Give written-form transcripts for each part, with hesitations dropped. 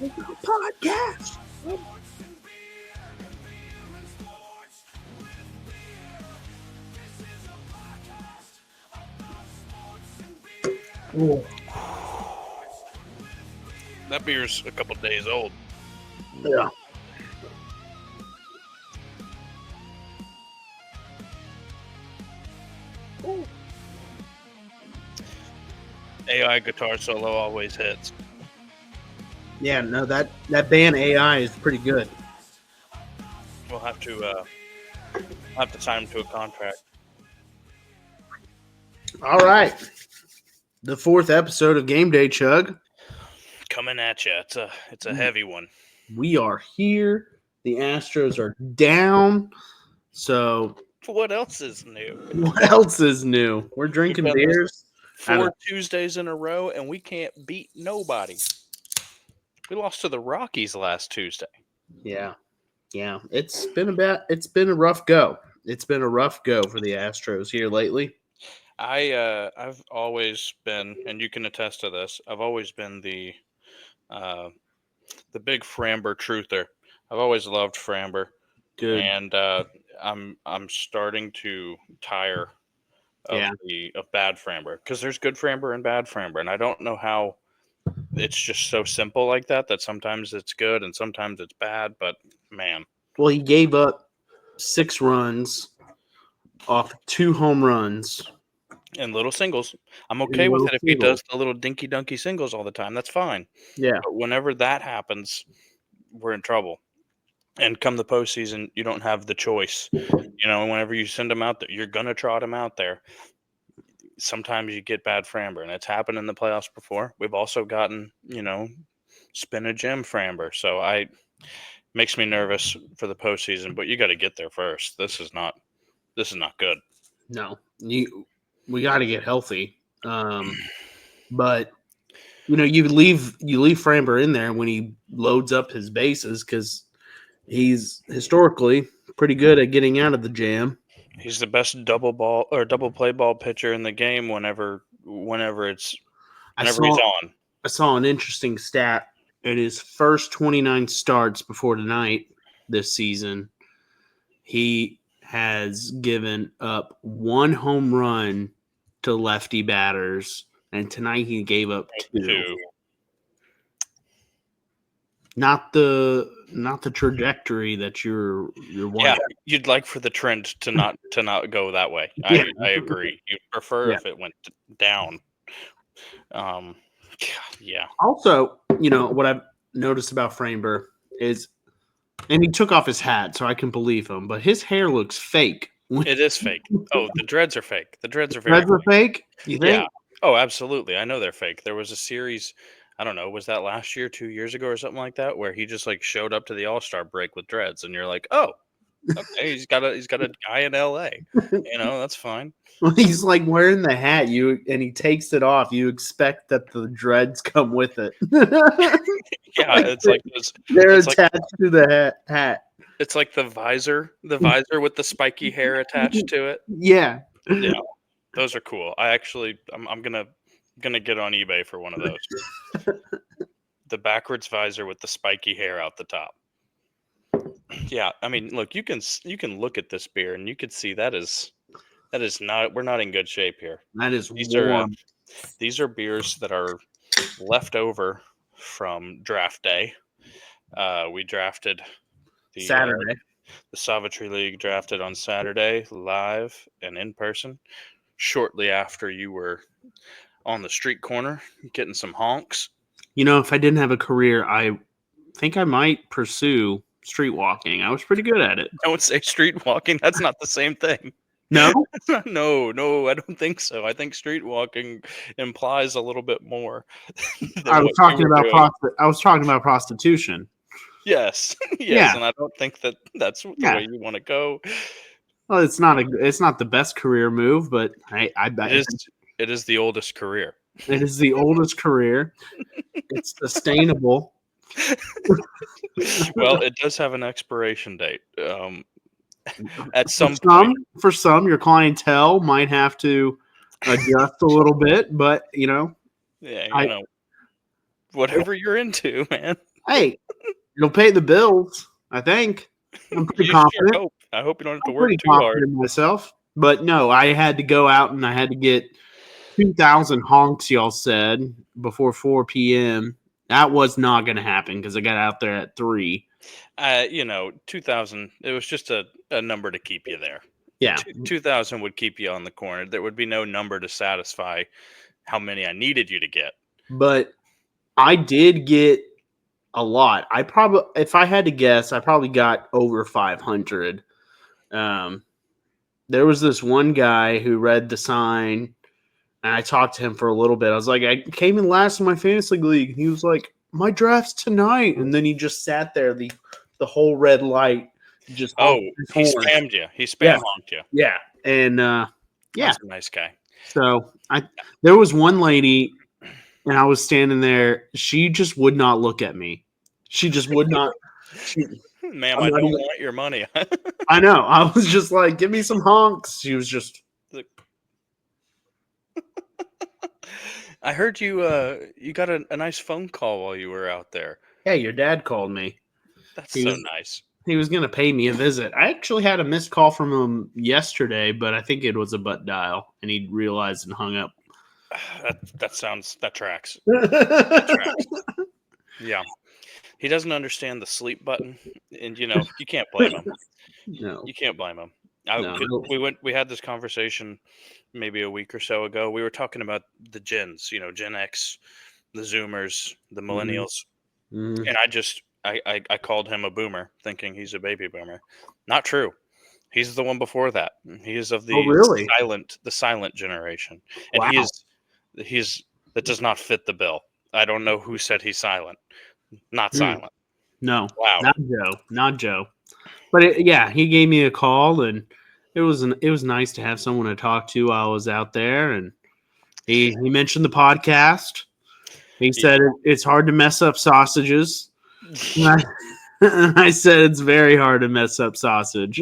Podcast. Oh, That beer's a couple days old. yeah. AI guitar solo always hits. Yeah, no, that band AI is pretty good. We'll have to sign him to a contract. All right. The 4th episode of Game Day, Chug. Coming at you. It's a heavy one. We are here. The Astros are down. So What else is new? what else is new? We're drinking We've done this beers. 4 Tuesdays in a row, and we can't beat nobody. We lost to the Rockies last Tuesday. Yeah. It's been a rough go. It's been a rough go for the Astros here lately. I've always been, and you can attest to this, I've always been the big Framber truther. I've always loved Framber. Good. And I'm starting to tire of of bad Framber, because there's good Framber and bad Framber, and I don't know how it's just so simple like that sometimes it's good and sometimes it's bad. But man, Well, he gave up 6 runs off 2 home runs. and little singles, I'm okay with it if he does the little dinky dunky singles all the time. That's fine. Yeah. But whenever that happens, we're in trouble. And come the postseason, you don't have the choice. Whenever you send them out there, you're gonna trot them out there. Sometimes you get bad Framber, and it's happened in the playoffs before. We've also gotten, spinach and Framber. So makes me nervous for the postseason. But you got to get there first. This is not good. No, we got to get healthy. But you leave Framber in there when he loads up his bases, because he's historically pretty good at getting out of the jam. He's the best double play ball pitcher in the game whenever he's on. I saw an interesting stat. In his first 29 starts before tonight this season, he has given up 1 home run to lefty batters, and tonight he gave up 2. Not the trajectory that you're wanting. Yeah, you'd like for the trend to not go that way. I agree. You'd prefer if it went down. Yeah. Also, what I've noticed about Framber is, and he took off his hat, so I can believe him, but his hair looks fake. It is fake. Oh, the dreads are fake. The dreads are fake. You think? Yeah. Oh, absolutely. I know they're fake. There was a series, I don't know, was that last year, 2 years ago or something like that, where he just showed up to the All-Star break with dreads, and you're like, oh, okay, he's got a guy in LA. That's fine. Well, he's wearing the hat, and he takes it off. You expect that the dreads come with it. Yeah, it's like they're attached to the hat. It's like the visor with the spiky hair attached to it. Yeah. Yeah. Those are cool. I'm gonna get on eBay for one of those. The backwards visor with the spiky hair out the top. Yeah, I mean, look, you can look at this beer and you can see that is not, we're not in good shape here. That is warm. These are beers that are left over from draft day. We drafted Saturday. The Savitry League drafted on Saturday, live and in person, shortly after you were on the street corner getting some honks. If I didn't have a career, I think I might pursue street walking. I was pretty good at it. Don't say street walking. That's not the same thing. No? No, I don't think so. I think street walking implies a little bit more. I was talking about prostitution. Yes. Yeah. And I don't think that's the way you want to go. Well, it's not the best career move, but I bet it is the oldest career. It is the oldest career. It's sustainable. Well, it does have an expiration date. At some point. For some, your clientele might have to adjust a little bit, but Yeah, whatever you're into, man. Hey, it'll pay the bills, I think. I'm pretty You sure confident. hope. I hope you don't have to I'm work pretty too hard. confident in myself. But no, I had to go out and I had to get 2,000 honks, y'all said, before 4 p.m. That was not going to happen because I got out there at 3. 2,000. It was just a number to keep you there. Yeah. 2,000 would keep you on the corner. There would be no number to satisfy how many I needed you to get. But I did get a lot. If I had to guess, I probably got over 500. There was this one guy who read the sign, and I talked to him for a little bit. I was like, I came in last in my fantasy league. And he was like, my draft's tonight. And then he just sat there, the whole red light, just honked his He horn. spammed you. He Yeah. spam honked you. Yeah. And yeah. That's a nice guy. So there was one lady, and I was standing there. She just would not look at me. She just would not. Ma'am, I'm I not don't even- want your money. I know. I was just like, give me some honks. She was just. I heard you got a nice phone call while you were out there. Hey, your dad called me. That's He so was- nice. He was going to pay me a visit. I actually had a missed call from him yesterday, but I think it was a butt dial, and he realized and hung up. That tracks. That tracks. Yeah. He doesn't understand the sleep button, and you can't blame him. No. You can't blame him. No. We had this conversation maybe a week or so ago. We were talking about the gens, Gen X, the Zoomers, the millennials, Mhm. and I called him a boomer, thinking he's a baby boomer. Not true. He's the one before that. He is of the really? silent generation, and Wow. that does not fit the bill. I don't know who said he's silent. Not silent. No, Wow. not Joe. But yeah, he gave me a call, and it was nice to have someone to talk to while I was out there. And he mentioned the podcast. He said it's hard to mess up sausages. And I said it's very hard to mess up sausage.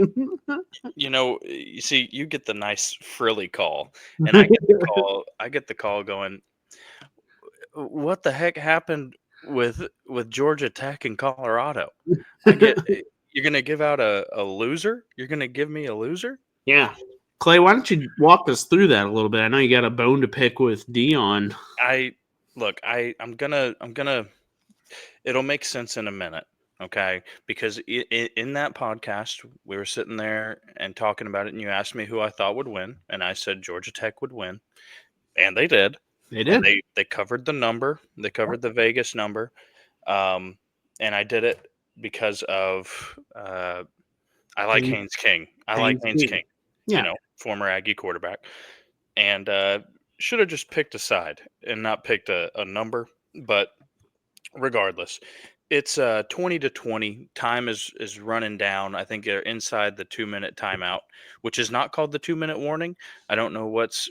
You see, you get the nice frilly call, and I get the call. I get the call going, what the heck happened with Georgia Tech and Colorado? You're gonna give out a loser? You're gonna give me a loser? Yeah. Clay, why don't you walk us through that a little bit? I know you got a bone to pick with Deion. I'm gonna it'll make sense in a minute, okay? Because in that podcast, we were sitting there and talking about it, and you asked me who I thought would win, and I said Georgia Tech would win, and they did. They And did. they covered the number. They covered the Vegas number, and I did it because of I like Haynes King. I like Haynes King. Yeah. Former Aggie quarterback, and should have just picked a side and not picked a number. But regardless, it's 20-20. Time is running down. I think they're inside the 2-minute timeout, which is not called the 2-minute warning. I don't know what's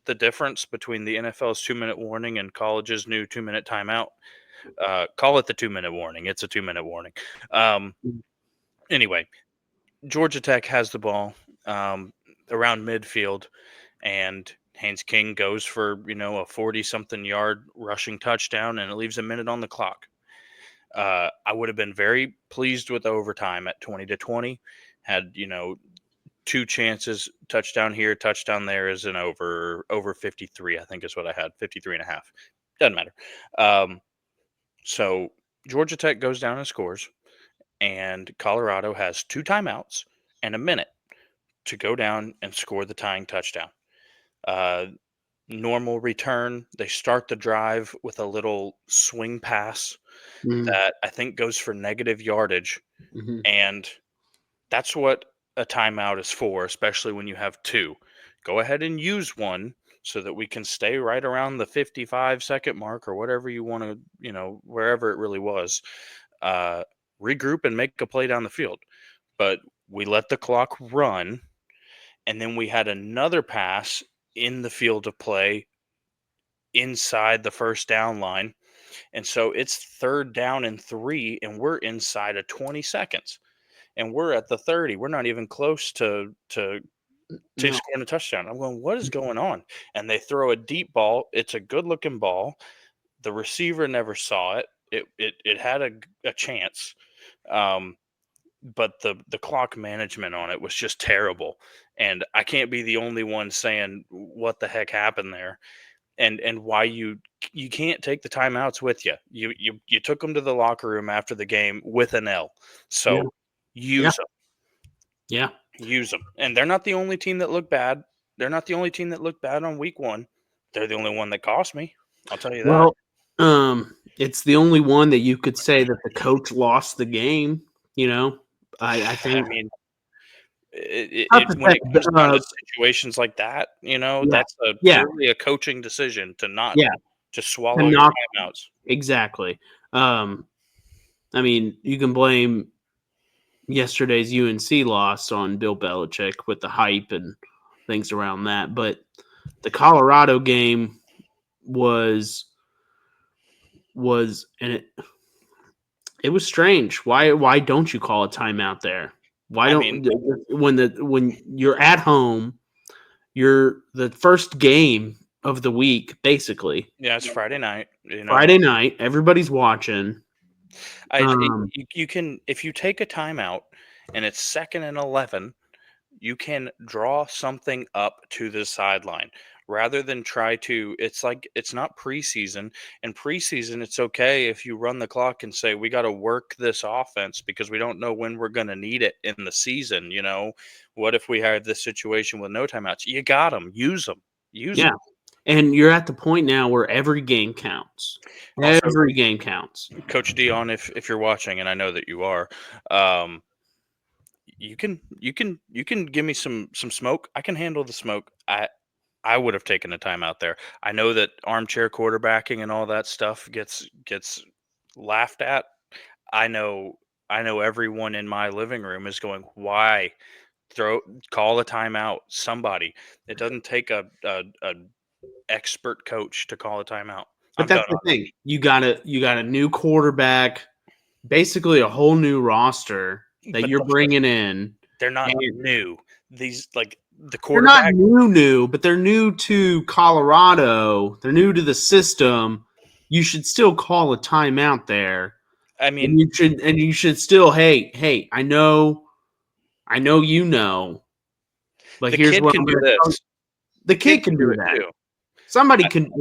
the difference between the NFL's 2-minute warning and college's new 2-minute timeout. Call it the 2-minute warning. It's a 2-minute warning. Anyway, Georgia Tech has the ball around midfield, and Haynes King goes for a 40-something yard rushing touchdown, and it leaves a minute on the clock. I would have been very pleased with overtime at 20-20. Had two chances, touchdown here, touchdown there, is an over 53. I think is what I had, 53 and a half. Doesn't matter. So Georgia Tech goes down and scores, and Colorado has 2 timeouts and a minute to go down and score the tying touchdown. Normal return. They start the drive with a little swing pass that I think goes for negative yardage. Mm-hmm. And that's what a timeout is for, especially when you have 2. Go ahead and use one so that we can stay right around the 55-second mark or whatever you want to, wherever it really was. Regroup and make a play down the field. But we let the clock run, and then we had another pass in the field of play inside the first down line. And so it's 3rd down and 3, and we're inside of 20 seconds. And we're at the 30. We're not even close to scoring a touchdown. I'm going, what is going on? And they throw a deep ball. It's a good-looking ball. The receiver never saw it. It had a chance, but the clock management on it was just terrible. And I can't be the only one saying what the heck happened there, and why you can't take the timeouts with you. You took them to the locker room after the game with an L, Yeah. so use them. Yeah. Use them. And they're not the only team that looked bad. They're not the only team that looked bad on week 1. They're the only one that cost me. I'll tell you that. Well, it's the only one that you could say that the coach lost the game. You know, I think. I mean, Not that when it comes down to uh, situations like that, yeah, that's yeah, purely a coaching decision to not yeah, just to swallow your knock timeouts. exactly. I mean, you can blame yesterday's UNC loss on Bill Belichick with the hype and things around that, but the Colorado game was and it was strange. Why don't you call a timeout there? Why I mean, don't when you're at home, you're the first game of the week basically. yeah, it's Friday night. Friday night, everybody's watching. You can, if you take a timeout and it's 2nd and 11, you can draw something up to the sideline rather than try to. It's like, it's not preseason. In preseason, it's okay if you run the clock and say we got to work this offense because we don't know when we're going to need it in the season. What if we had this situation with no timeouts? You got them. Use them. Use Yeah. them. And you're at the point now where every game counts. Also, Every game counts. Coach Deion, if you're watching, and I know that you are, um, you can give me some smoke. I can handle the smoke. I would have taken a timeout there. I know that armchair quarterbacking and all that stuff gets laughed at. I know I know everyone in my living room is going, "Why throw call a timeout? Somebody." It doesn't take a expert coach to call a timeout. But I'm that's done the on thing. You got a new quarterback, basically a whole new roster it. that But you're bringing in. they're not And new. These, like, the they're not quarterback. new, but they're new to Colorado. They're new to the system. You should still call a timeout there. I And mean, you should still, hey, I know you know, but the here's kid what can I'm do gonna tell you. this. The The kid kid can can do do it that. too.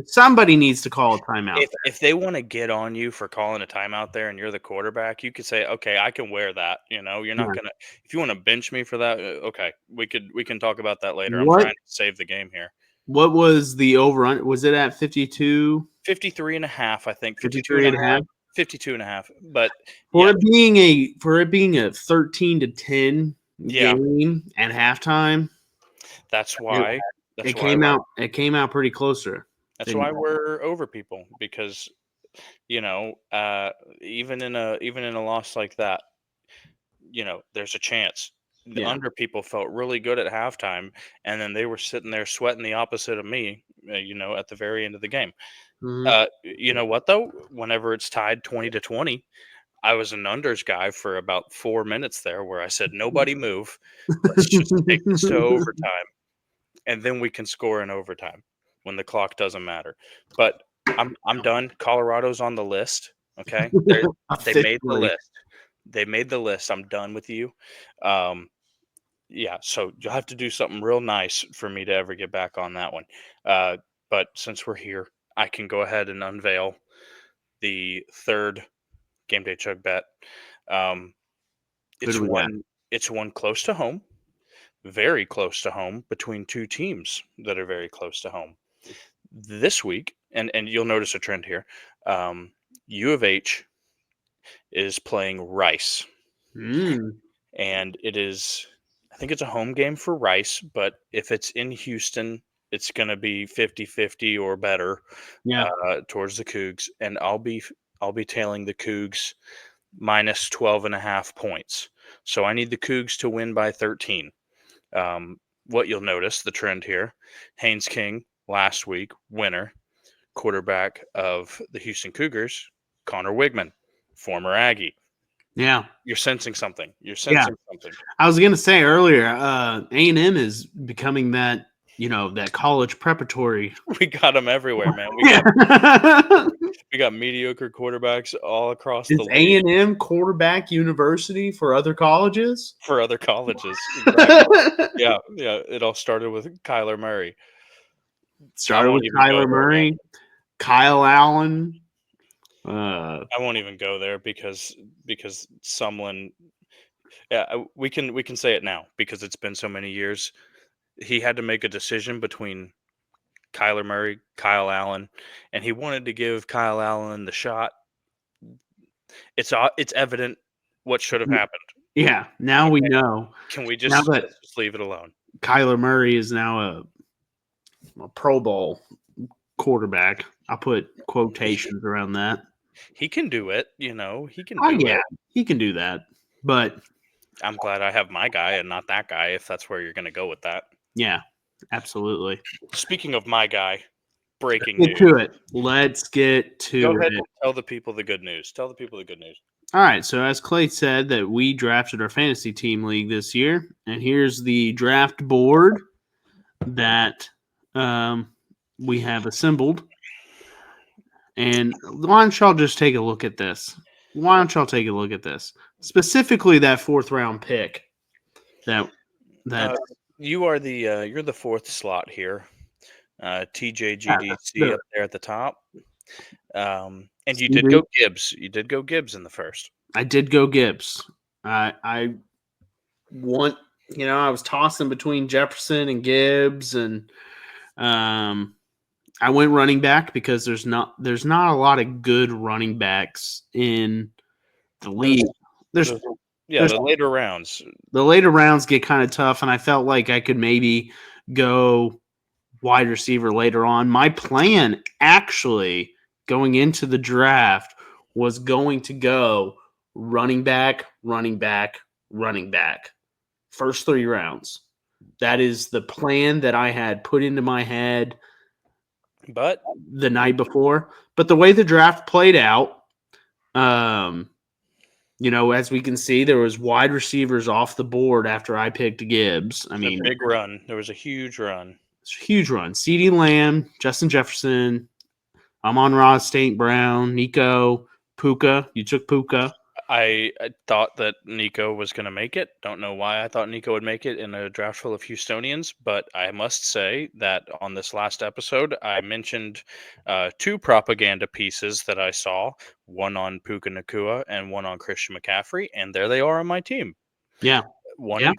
Somebody needs to call a timeout there. If they want to get on you for calling a timeout there and you're the quarterback, you could say, "Okay, I can wear that." You're Yeah. not gonna. If you want to bench me for that, okay, we can talk about that later. I'm What trying to save the game here. what was the over? Was it at 52? 53 and a half, I think. 52 and 53 a and a half. half? 52 and a half. But For yeah, it being a 13-10 yeah, game at halftime, that's it, why. it That's why. came out it came out pretty closer That's than why we're over people, because you know, uh, even in a loss like that, there's a chance. The yeah. under people felt really good at halftime, and then they were sitting there sweating the opposite of me, at the very end of the game. Mhm. You know what though? Whenever it's tied 20-20, I was an unders guy for about 4 minutes there, where I said, "Nobody move. Let's just take this to overtime, and then we can score in overtime when the clock doesn't matter." But I'm done. Colorado's on the list. Okay, they made the Officially. list. They made the list. I'm done with you. Um, yeah, so you'll have to do something real nice for me to ever get back on that one. Uh, but since we're here, I can go ahead and unveil the third game day chug bet. Um, Who it's do we got? one. It's one close to home, very close to home, between two teams that are very close to home. This week, and you'll notice a trend here. U of H is playing Rice, Mm, and it is, I think it's a home game for Rice, but if it's in Houston, it's going to be 50-50 or better, yeah. towards the Cougs, and I'll be tailing the Cougs minus 12 and a half points. So I need the Cougs to win by 13. What you'll notice, the trend here: Haynes King last week, winner, quarterback of the Houston Cougars, Connor Wigman, former Aggie. Yeah. You're sensing something. You're Yeah. sensing something. I was gonna say earlier, A&M is becoming that that college preparatory. We got them everywhere, man. Yeah. We got mediocre quarterbacks all across Is the league A&M quarterback university for other colleges? for other colleges. Exactly. Yeah. It all started with Kyler Murray. I Started won't with even go Kyler there, man. Murray, Kyle Allen. I won't even go there because someone. Yeah, we can say it now because it's been so many years. He had to make a decision between Kyler Murray, Kyle Allen, and he wanted to give Kyle Allen the shot. It's evident what should have happened. Yeah, now we Okay, know. can we Now that let's just leave it alone? Kyler Murray is now a Pro Bowl quarterback. I'll put quotations around that. He can do it, he can Oh do yeah, it. he can do that. But I'm glad I have my guy and not that guy if that's where you're going to go with that. yeah, absolutely. Speaking of my guy, breaking Get to news. it. Let's get Go to ahead it. and tell the people the good news. Tell the people the good news. All right, so as Clay said, that we drafted our fantasy team league this year, and here's the draft board that we have assembled. And why don't y'all just take a look at this? Why don't y'all take a look at this? Specifically, that 4th round pick. That You are you're the 4th slot here. TJGDC the- up there at the top. And you CD. did go Gibbs. You did go Gibbs in the first. I did go Gibbs. I want I was tossing between Jefferson and Gibbs, and I went running back because there's not a lot of good running backs in the league. There's the later rounds. The later rounds get kind of tough, and I felt like I could maybe go wide receiver later on. My plan actually going into the draft was going to go running back, running back, running back. First 3 rounds. That is the plan that I had put into my head But the night before. But the way the draft played out, as we can see, there was wide receivers off the board after I picked Gibbs. I mean, big run. There was a huge run. It's a huge run. CeeDee Lamb, Justin Jefferson, Amon-Ra St. Brown, Nico, Puka. You took Puka. I thought that Nico was going to make it. Don't know why I thought Nico would make it in a draft full of Houstonians, but I must say that on this last episode, I mentioned 2 propaganda pieces that I saw, one on Puka Nacua and one on Christian McCaffrey, and there they are on my team. Yeah. 1 Yeah.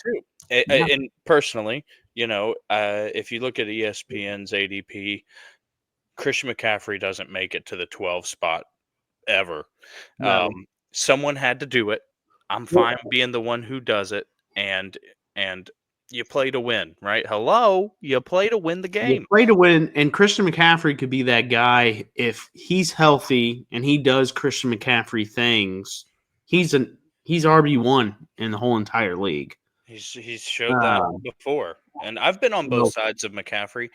and 2. And personally, if you look at ESPN's ADP, Christian McCaffrey doesn't make it to the 12 spot ever. No. Someone had to do it. I'm fine being the one who does it, and you play to win, right? Hello, you play to win the game. You play to win, and Christian McCaffrey could be that guy if he's healthy and he does Christian McCaffrey things. He's RB1 in the whole entire league. He's showed that before. And I've been on both sides of McCaffrey.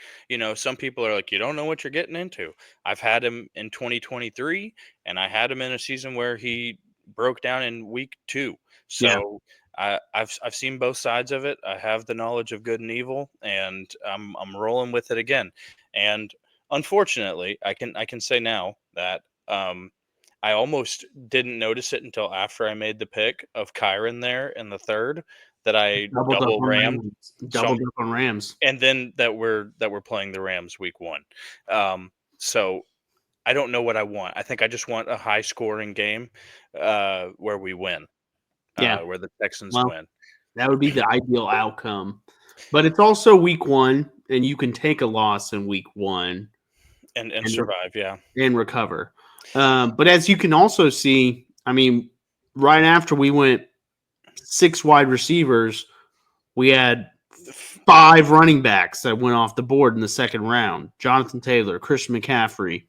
Some people are like, you don't know what you're getting into. I've had him in 2023, and I had him in a season where he broke down in week 2. So I've seen both sides of it. I have the knowledge of good and evil, and I'm rolling with it again. And unfortunately, I can say now that I almost didn't notice it until after I made the pick of Kyron there in the 3rd. That I double rammed, doubled up on Rams, and then that we're playing the Rams week 1. So I don't know what I want. I think I just want a high scoring game where we win, where the Texans win. That would be the ideal outcome. But it's also week 1, and you can take a loss in week 1 and survive, and recover. But as you can also see, I mean, right after we went 6 wide receivers, we had 5 running backs that went off the board in the 2nd round. Jonathan Taylor, Christian McCaffrey,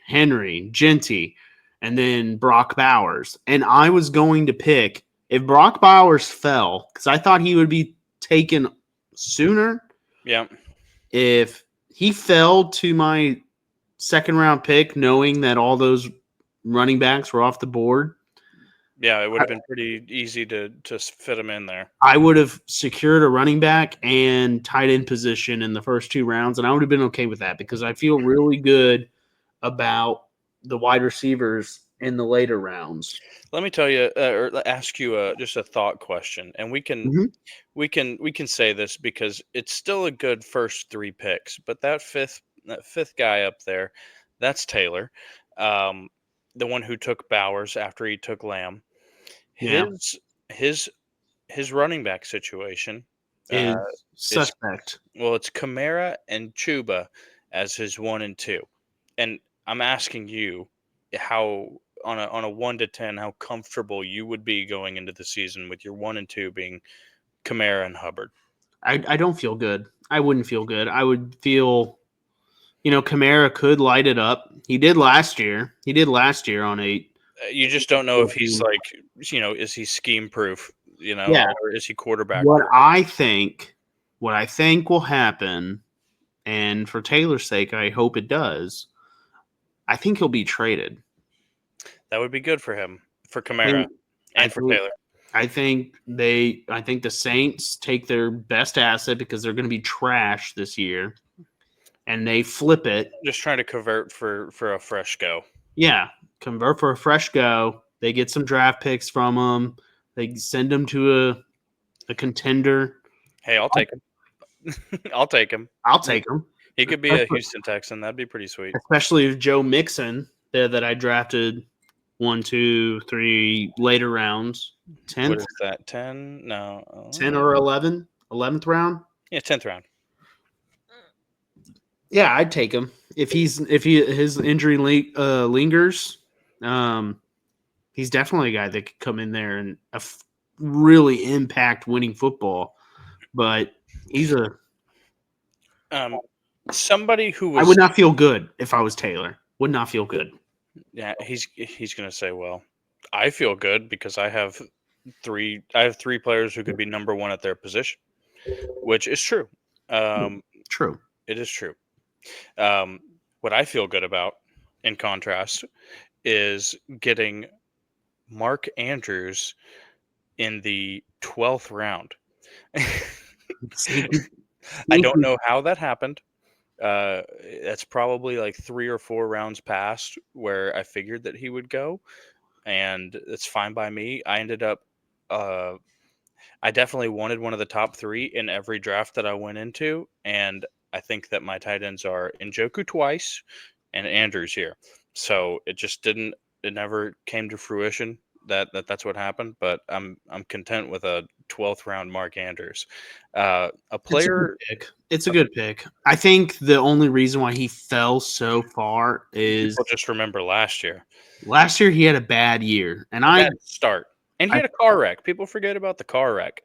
Henry, Genty, and then Brock Bowers. And I was going to pick, if Brock Bowers fell, because I thought he would be taken sooner. Yeah. If he fell to my 2nd round pick, knowing that all those running backs were off the board, Yeah, it would have been pretty easy to fit him in there. I would have secured a running back and tight end position in the first 2 rounds, and I would have been okay with that because I feel really good about the wide receivers in the later rounds. Let me tell you, or ask you just a thought question, and Mhm. we can say this because it's still a good first 3 picks, but that fifth guy up there, that's Taylor, um, the one who took Bowers after he took Lamb. Yeah, His his his running back situation uh, is is suspect. well, it's Kamara and Chuba as his 1 and 2, and I'm asking you how on a 1 to 10 how comfortable you would be going into the season with your 1 and 2 being Kamara and Hubbard. I don't feel good. I wouldn't feel good. I would feel, Kamara could light it up. He did last year. He did last year on a You just don't know if he's 14. like, is he scheme proof, Yeah. or is he quarterback What proof? I think will happen, and for Taylor's sake, I hope it does. I think he'll be traded. That would be good for him, for I Kamara, think I and for think Taylor. I think the Saints take their best asset because they're going to be trash this year, and they flip it. Just trying to convert for a fresh go. Yeah, convert for a fresh go. They get some draft picks from them. They send them to a contender. Hey, I'll take him. I'll take him. I'll take them, He could be a Houston Texan. That'd be pretty sweet. especially if Joe Mixon there that I drafted 1, 2, 3 later rounds, What 10th, is that? 10? No. 10 or 11, 11th round. Yeah, 10th round. Yeah, I'd take him if his injury lingers. He's definitely a guy that could come in there and really impact winning football. But he's Somebody who I was would not feel good if I was Taylor. Would not feel good. yeah, he's gonna say, well, I feel good because I have three players who could be number 1 at their position, which is true. True. It is true. What I feel good about, in contrast, is getting Mark Andrews in the 12th round. I don't know how that happened. That's probably like 3 or 4 rounds past where I figured that he would go, and it's fine by me. I ended up, I definitely wanted one of the top 3 in every draft that I went into, and I think that my tight ends are Njoku twice and Andrews here. So it never came to fruition that's what happened, but I'm content with a 12th round Mark Andrews. A player. It's a good pick. I think the only reason why he fell so far is People just remember last year. last year he had a bad year, and Bad start. And he I- had a car wreck. People forget about the car wreck.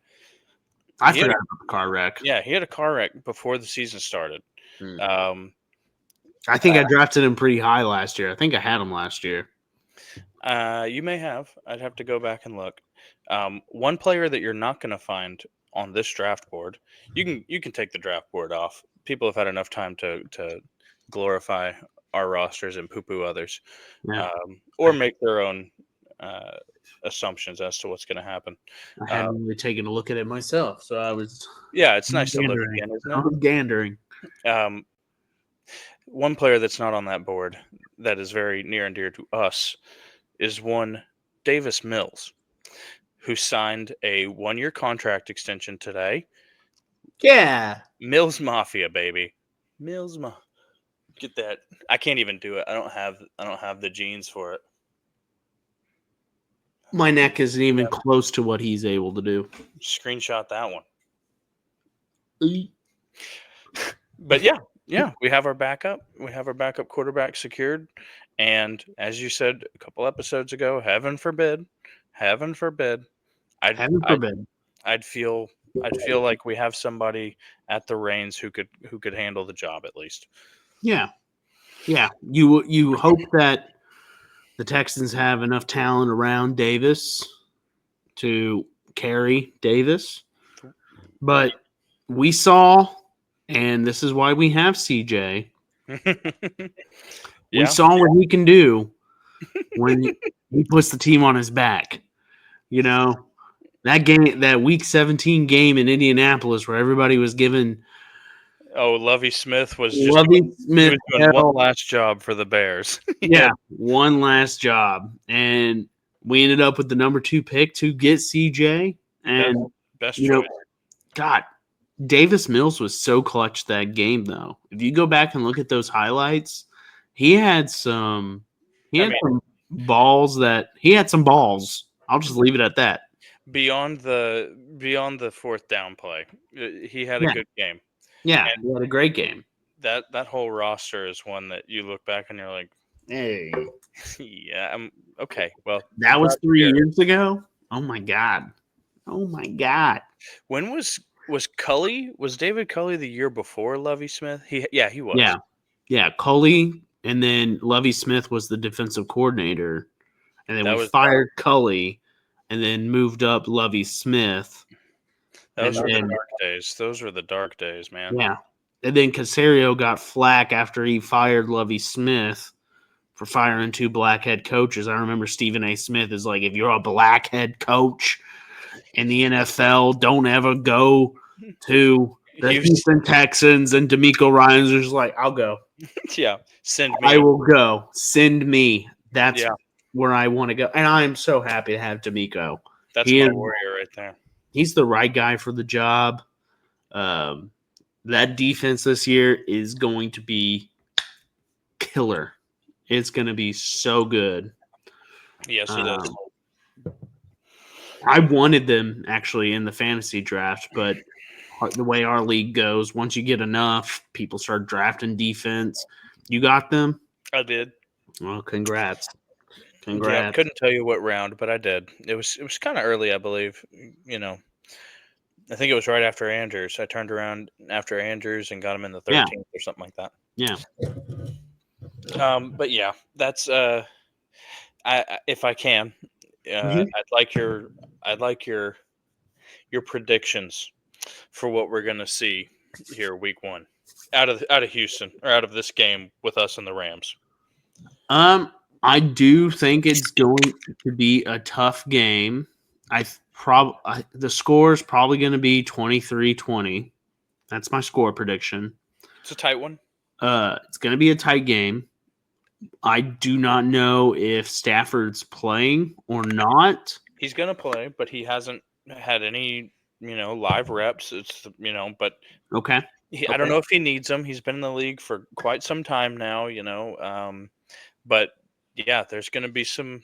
I He had forgot about the car wreck. Yeah, he had a car wreck before the season started. I think I drafted him pretty high last year. I think I had him last year. You may have. I'd have to go back and look. One player that you're not going to find on this draft board, you can take the draft board off. People have had enough time to glorify our rosters and poo-poo others, Yeah. or make their own assumptions as to what's going to happen. I hadn't really taken a look at it myself, so I was. Yeah, it's nice to look gandering. again, isn't I it? was gandering. One player that's not on that board that is very near and dear to us is one Davis Mills, who signed a 1-year contract extension today. Yeah. Mills Mafia, baby. Mills Mafia. Get that. I can't even do it. I don't have the genes for it. My neck isn't even close to what he's able to do. Screenshot that one. But yeah, we have our backup. We have our backup quarterback secured. And as you said a couple episodes ago, heaven forbid, Heaven forbid. I'd feel like we have somebody at the reins who could handle the job at least. Yeah. You hope that the Texans have enough talent around Davis to carry Davis, but we saw, and this is why we have CJ. We saw what he can do when he puts the team on his back. You know, that Week 17 game in Indianapolis where everybody was giving Oh, Lovie Smith was just Lovey doing, he Smith was doing one hell. last job for the Bears. Yeah, one last job, and we ended up with the number 2 pick to get CJ. And best you choice. know, God, Davis Mills was so clutch that game. Though, if you go back and look at those highlights, he had some. He had some balls that he had some balls. I'll just leave it at that. Beyond the fourth down play, he had a Yeah. good game. Yeah, he had a great game. That whole roster is one that you look back and you're like, Hey, yeah, I'm okay. Well, that was 3 years ago. Oh my god. Oh my god. When was Cully? Was David Cully the year before Lovie Smith? He was. Yeah. Yeah, Cully, and then Lovey Smith was the defensive coordinator, and then That we was fired Cully, and then moved up Lovey Smith. Those And were the then, dark days. Those were the dark days, man. yeah, and then Casario got flack after he fired Lovey Smith for firing 2 black head coaches. I remember Stephen A. Smith is like, if you're a black head coach in the NFL, don't ever go to the Houston Texans. And D'Amico Ryans was like, I'll go. Yeah, send me. I will go. Send me. That's Yeah. where I want to go. And I am so happy to have D'Amico. That's my warrior right there. He's the right guy for the job. That defense this year is going to be killer. It's going to be so good. Yes, it is. I wanted them actually in the fantasy draft, but the way our league goes, once you get enough, people start drafting defense. You got them? I did. Well, congrats. Yeah, I couldn't tell you what round, but I did. It was kind of early, I believe. You know, I think it was right after Andrews. I turned around after Andrews and got him in the 13th or something like that. Yeah. But yeah, that's if I can, Mhm. I'd like your predictions for what we're gonna see here week 1 out of Houston, or out of this game with us and the Rams. I do think it's going to be a tough game. The score is probably going to be 23-20. That's my score prediction. It's a tight one. It's going to be a tight game. I do not know if Stafford's playing or not. He's going to play, but he hasn't had any, live reps. It's but okay. I don't know if he needs them. He's been in the league for quite some time now, but yeah, there's going to be some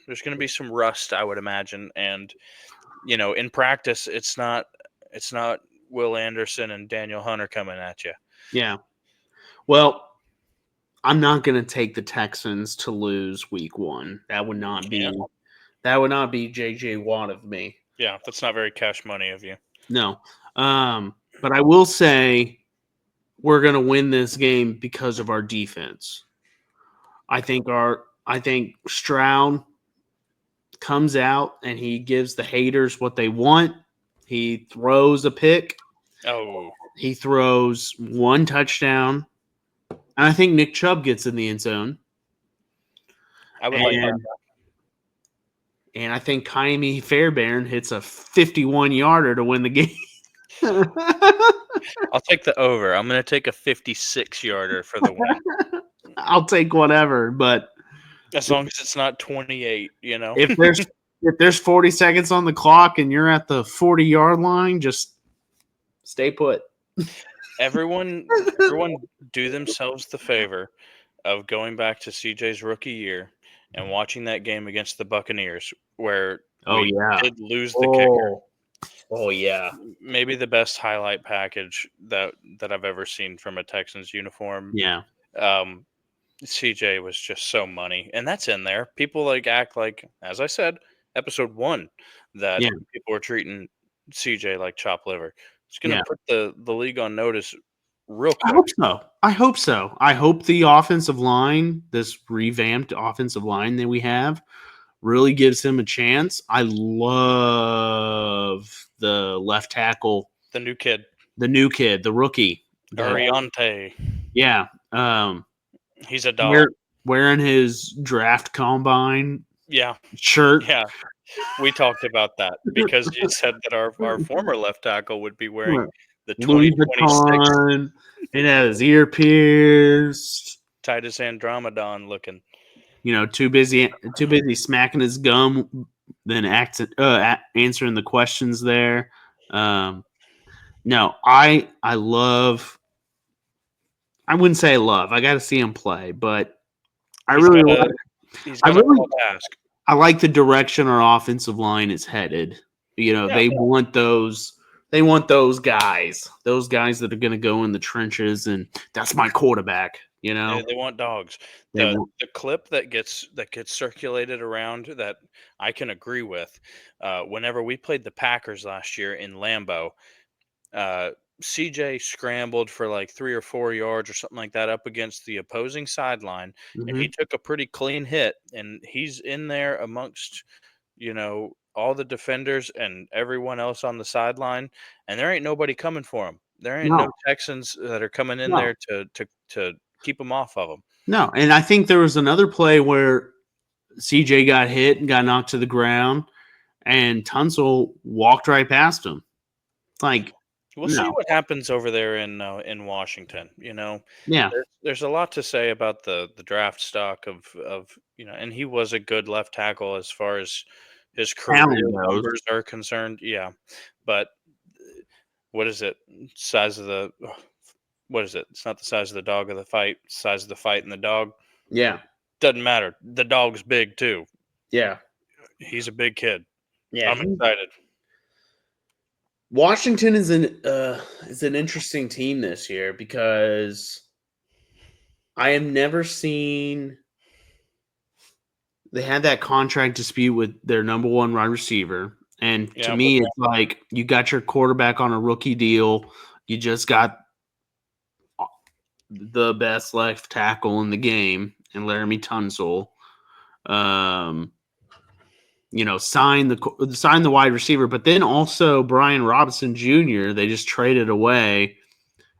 rust, I would imagine, and in practice, it's not Will Anderson and Daniel Hunter coming at you. Yeah. Well, I'm not going to take the Texans to lose week 1. That would not be JJ Watt of me. Yeah, that's not very cash money of you. No. But I will say we're going to win this game because of our defense. I think Stroud comes out and he gives the haters what they want. He throws a pick. Oh. He throws 1 touchdown. And I think Nick Chubb gets in the end zone. I would like that. And I think Kaimi Fairbairn hits a 51-yarder to win the game. I'll take the over. I'm going to take a 56-yarder for the win. I'll take whatever, but as long as it's not 28, If there's 40 seconds on the clock and you're at the 40-yard line, just stay put. Everyone do themselves the favor of going back to CJ's rookie year and watching that game against the Buccaneers where we did lose the kicker. Oh, yeah. Maybe the best highlight package that I've ever seen from a Texans uniform. Yeah. CJ was just so money. And that's in there. People act like, as I said, episode 1, that people were treating CJ like chopped liver. It's going to put the league on notice real quick. I hope so. I hope the offensive line, this revamped offensive line that we have, really gives him a chance. I love the left tackle. The new kid, the rookie. Ariante. Yeah. He's a dog. Wearing his draft combine Yeah, shirt. yeah. We talked about that because you said that our former left tackle would be wearing the Louis 2026 Vuitton. It had his ear pierced. Titus Andromedon looking. Too busy smacking his gum than answering the questions there. No, I love. I wouldn't say I love. I got to see him play, but I He's really got a like. he's I got a really tall task. I like the direction our offensive line is headed. Yeah, They want those. They want those guys that are going to go in the trenches, and that's my quarterback. they want dogs. They The want. the clip that gets circulated around that I can agree with. Whenever we played the Packers last year in Lambeau, uh, CJ scrambled for like 3 or 4 yards or something like that up against the opposing sideline, and he Mhm. took a pretty clean hit, and he's in there amongst all the defenders and everyone else on the sideline, and there ain't nobody coming for him. There ain't no No, Texans that are coming in no, there to keep him off of him. no. And I think there was another play where CJ got hit and got knocked to the ground, and Tunsil walked right past him. Like, We'll see no, what happens over there in Washington. yeah, There's a lot to say about the draft stock of and he was a good left tackle as far as his career talent goes. numbers are concerned. Yeah, but what is it? Size of the what is it? It's not the size of the dog of the fight. Size of the fight and the dog Yeah, doesn't matter. The dog's big too. yeah, He's a big kid. yeah. I'm excited. Washington is an interesting team this year because I have never seen they had that contract dispute with their number one wide receiver. And to Yeah, but me, it's like you got your quarterback on a rookie deal. You just got the best left tackle in the game and Laramie Tunsil. Um, sign the wide receiver, but then also Brian Robinson Jr. They just traded away,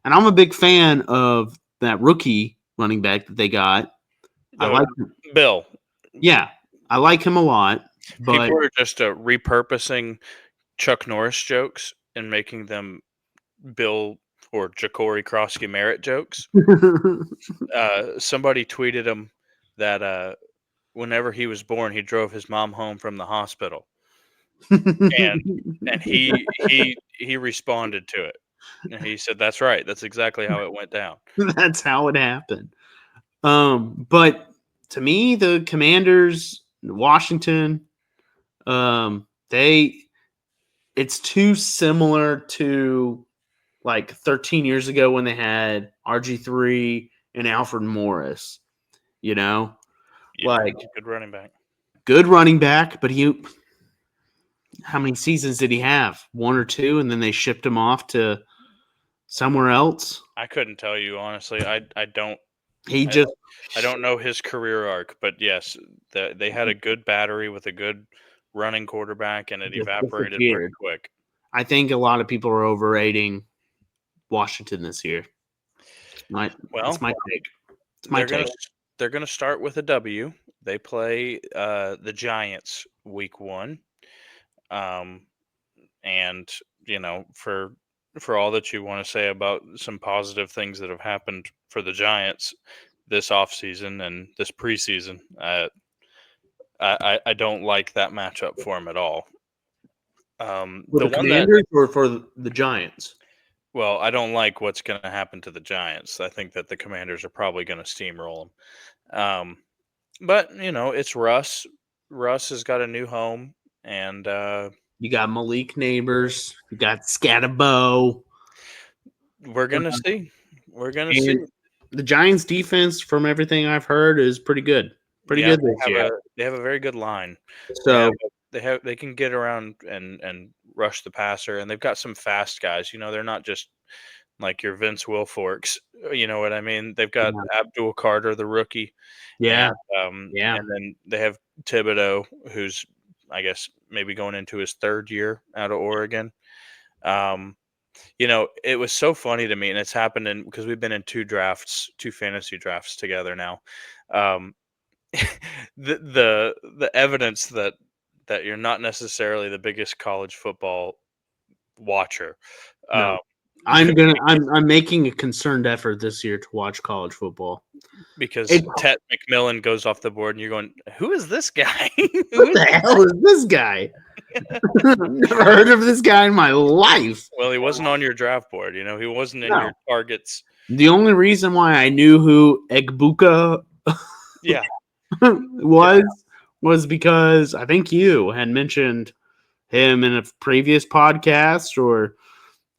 and I'm a big fan of that rookie running back that they got. I no, like, Bill. yeah, I like him a lot, but People are just repurposing Chuck Norris jokes and making them Bill or Ja'Cory Krosky Merritt jokes. Somebody tweeted him that whenever he was born, he drove his mom home from the hospital, and he responded to it, and he said, "That's right. That's exactly how it went down." that's how it happened. But to me, the Commanders, Washington, they it's too similar to like 13 years ago when they had RG3 and Alfred Morris, you know, Yeah, like good running back. good running back, but how many seasons did he have? One or two, and then they shipped him off to somewhere else. I couldn't tell you honestly. I don't He I, just I don't know his career arc, but yes, they had a good battery with a good running quarterback, and it just evaporated pretty disappeared. quick. I think a lot of people are overrating Washington this year. That's Well, my take. It's my they're gonna take. they're gonna start with a W. They play the Giants week 1, um, and for all that you want to say about some positive things that have happened for the Giants this offseason and this preseason, I don't like that matchup for them at all. For The the one that Commanders or for the Giants? Well, I don't like what's going to happen to the Giants. I think that the Commanders are probably going to steamroll them. But it's Russ. Russ has got a new home, and You got Malik Neighbors. You got Scatterbo. we're gonna see. We're gonna see. And the Giants' defense, from everything I've heard, is pretty good. Pretty Yeah, good this year. they have a very good line. So They can get around and rush the passer, and they've got some fast guys. They're not just like your Vince Wilforks. You know what I mean? They've got yeah, Abdul Carter, the rookie, yeah, and yeah. then they have Thibodeau, who's I guess maybe going into his 3rd year out of Oregon. Um, it was so funny to me, and it's happened because we've been in 2 fantasy drafts together now. Um, the evidence that you're not necessarily the biggest college football watcher. No. Um, I'm making a concerned effort this year to watch college football. because It, Tet McMillan goes off the board, and you're going, "Who is this guy? what the hell is this guy? I've never heard of this guy in my life. Well, he wasn't on your draft board. You know, he wasn't in No. your targets. The only reason why I knew who Egbuka Yeah, was because I think you had mentioned him in a previous podcast, or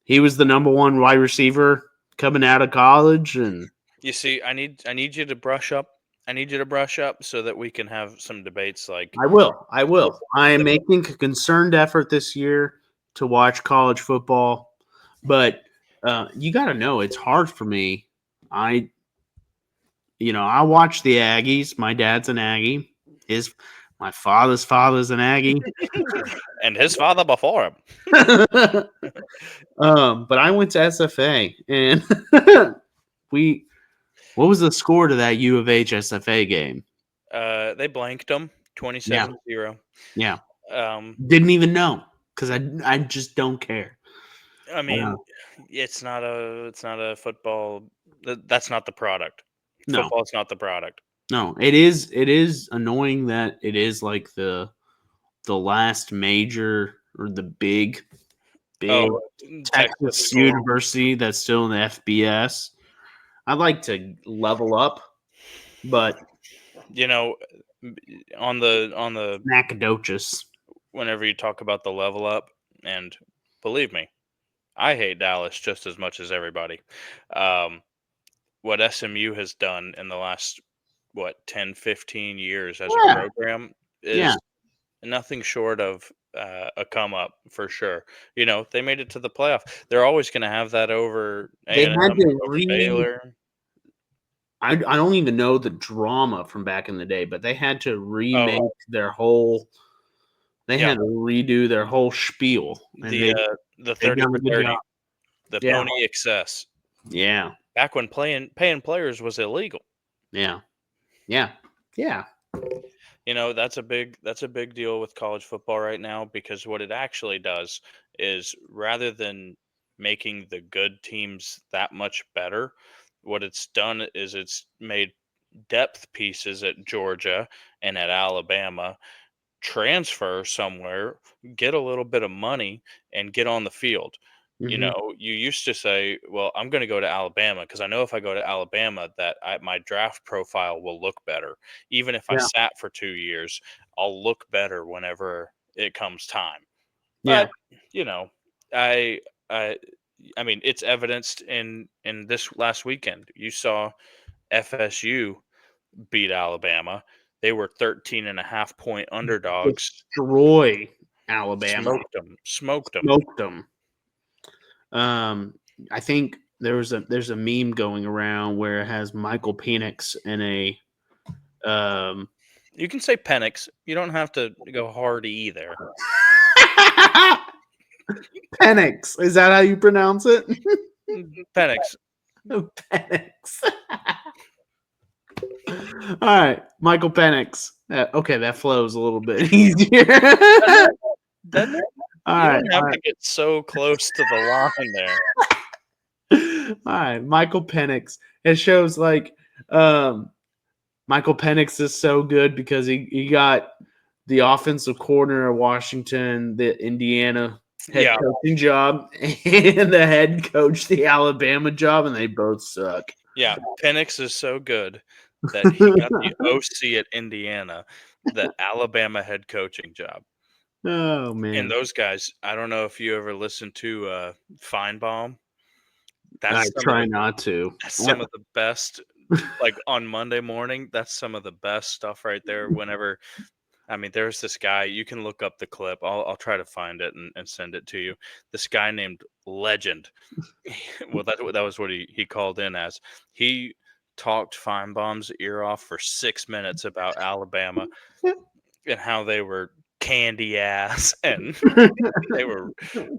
he was the number one wide receiver coming out of college. And you see, I need you to brush up. I need you to brush up so that we can have some debates. Like, I will. I am making a concerned effort this year to watch college football, but you got to know it's hard for me. I watch the Aggies. My dad's an Aggie. My father's an Aggie. and his father before him. But I went to SFA, and what was the score to that U of H SFA game? They blanked them 27-0. Yeah. Um, Didn't even know because I just don't care. I mean, it's not a football. That's not the product. No. Football's not the product. No, it is annoying that it is like the last major or the big Texas university that's still in the FBS. I'd like to level up, but you know, on the Nacogdoches. Whenever you talk about the level up, and believe me, I hate Dallas just as much as everybody. What SMU has done in the last 10, 15 years as a program is nothing short of a come up for sure. You know, they made it to the playoff. They're always going to have that over A&M, over Baylor. I don't even know the drama from back in the day, but they had to remake their whole. They had to redo their whole spiel. And the 30 for 30, the Pony Excess. Yeah. Back when paying players was illegal. Yeah. You know, that's a big deal with college football right now, because what it actually does is, rather than making the good teams that much better, what it's done is it's made depth pieces at Georgia and at Alabama transfer somewhere, get a little bit of money, and get on the field. You know, you used to say, well, I'm going to go to Alabama because I know if I go to Alabama that my draft profile will look better. Even if I sat for 2 years, I'll look better whenever it comes time. But, you know, I mean, it's evidenced in this last weekend. You saw FSU beat Alabama. They were 13.5-point underdogs. Destroy Alabama. Smoked them. I think there's a meme going around where it has Michael Penix in a. You can say Penix. You don't have to go hardy either. Penix, is that how you pronounce it? Penix. Penix. All right, Michael Penix. Okay, that flows a little bit easier. You don't have to get so close to the line there. All right, Michael Penix. It shows like Michael Penix is so good because he got the offensive coordinator of Washington, the Indiana head coaching job, and the head coach the Alabama job, and they both suck. Yeah, Penix is so good that he got the OC at Indiana, the Alabama head coaching job. Oh man! And those guys, I don't know if you ever listened to Feinbaum. I try not to. That's some of the best. Like on Monday morning, that's some of the best stuff right there. Whenever, I mean, there's this guy. You can look up the clip. I'll try to find it and send it to you. This guy named Legend. Well, that was what he called in as. He talked Feinbaum's ear off for 6 minutes about Alabama and how they were candy ass and they were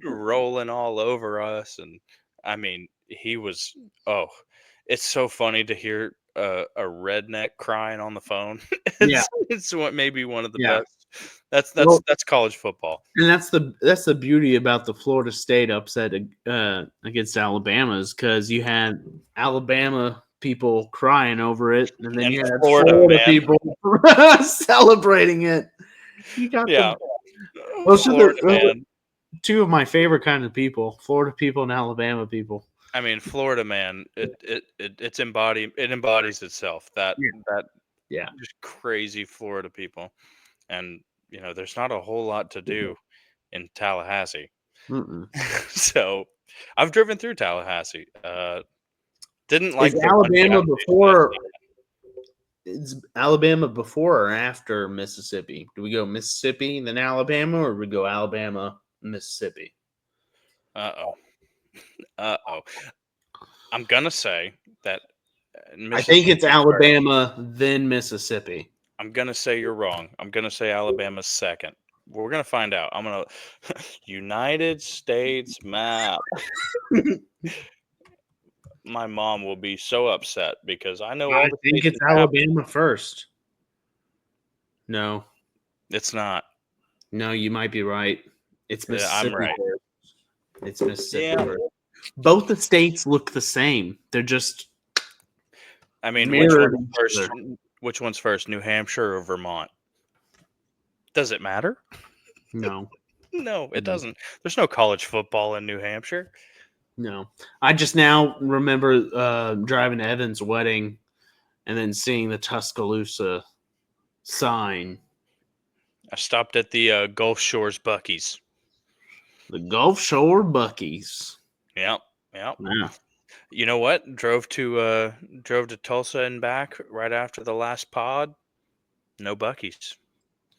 rolling all over us. And I mean, he was, it's so funny to hear a redneck crying on the phone. Yeah. It's what maybe one of the Yeah. best. That's Well, that's college football. and that's the beauty about the Florida State upset against Alabama is because you had Alabama people crying over it, and then And you had Florida, Florida man. people celebrating it. You got Yeah. those are Florida, the man. two of my favorite kind of people: Florida people and Alabama people. I mean, Florida, man. It embodies itself. That Yeah. just crazy Florida people, and there's not a whole lot to do in Tallahassee. Mm-mm. So, I've driven through Tallahassee. Didn't like Is the one gas Alabama station that I before? stayed Is Alabama before or after Mississippi? Do we go Mississippi then Alabama, or we go Alabama Mississippi? at. Uh-oh. I'm gonna say that I think it's Mississippi first. Alabama then Mississippi. I'm gonna say you're wrong. I'm gonna say Alabama's second. We're gonna find out. I'm gonna United States map. My mom will be so upset because I know all I the think states it's in Tab- Alabama first. No, It's not. no, you might be right. It's Yeah, Mississippi I'm right. first. It's Mississippi Yeah. first. Both the states look the same. They're just I mean, mirrored each first? other. Which one's first, New Hampshire or Vermont? Does it matter? No, No, it Mhm. doesn't. There's no college football in New Hampshire. no. I just now remember driving to Evan's wedding and then seeing the Tuscaloosa sign. I stopped at the Gulf Shores Bucky's. The Gulf Shore Buckies. Yep. Yeah. You know what? Drove to Tulsa and back right after the last pod. No Bucky's.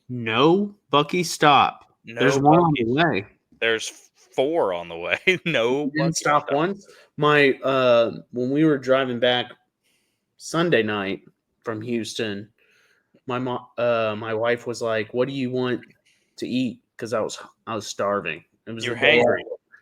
No Bucky stop. No There's one on the Buc-ee's. way. There's 4 on the way. No Didn't Buc-ee's stop once. My when we were driving back Sunday night from Houston, my wife was like, "What do you want to eat?" Because I was starving. It was You're the day hangry.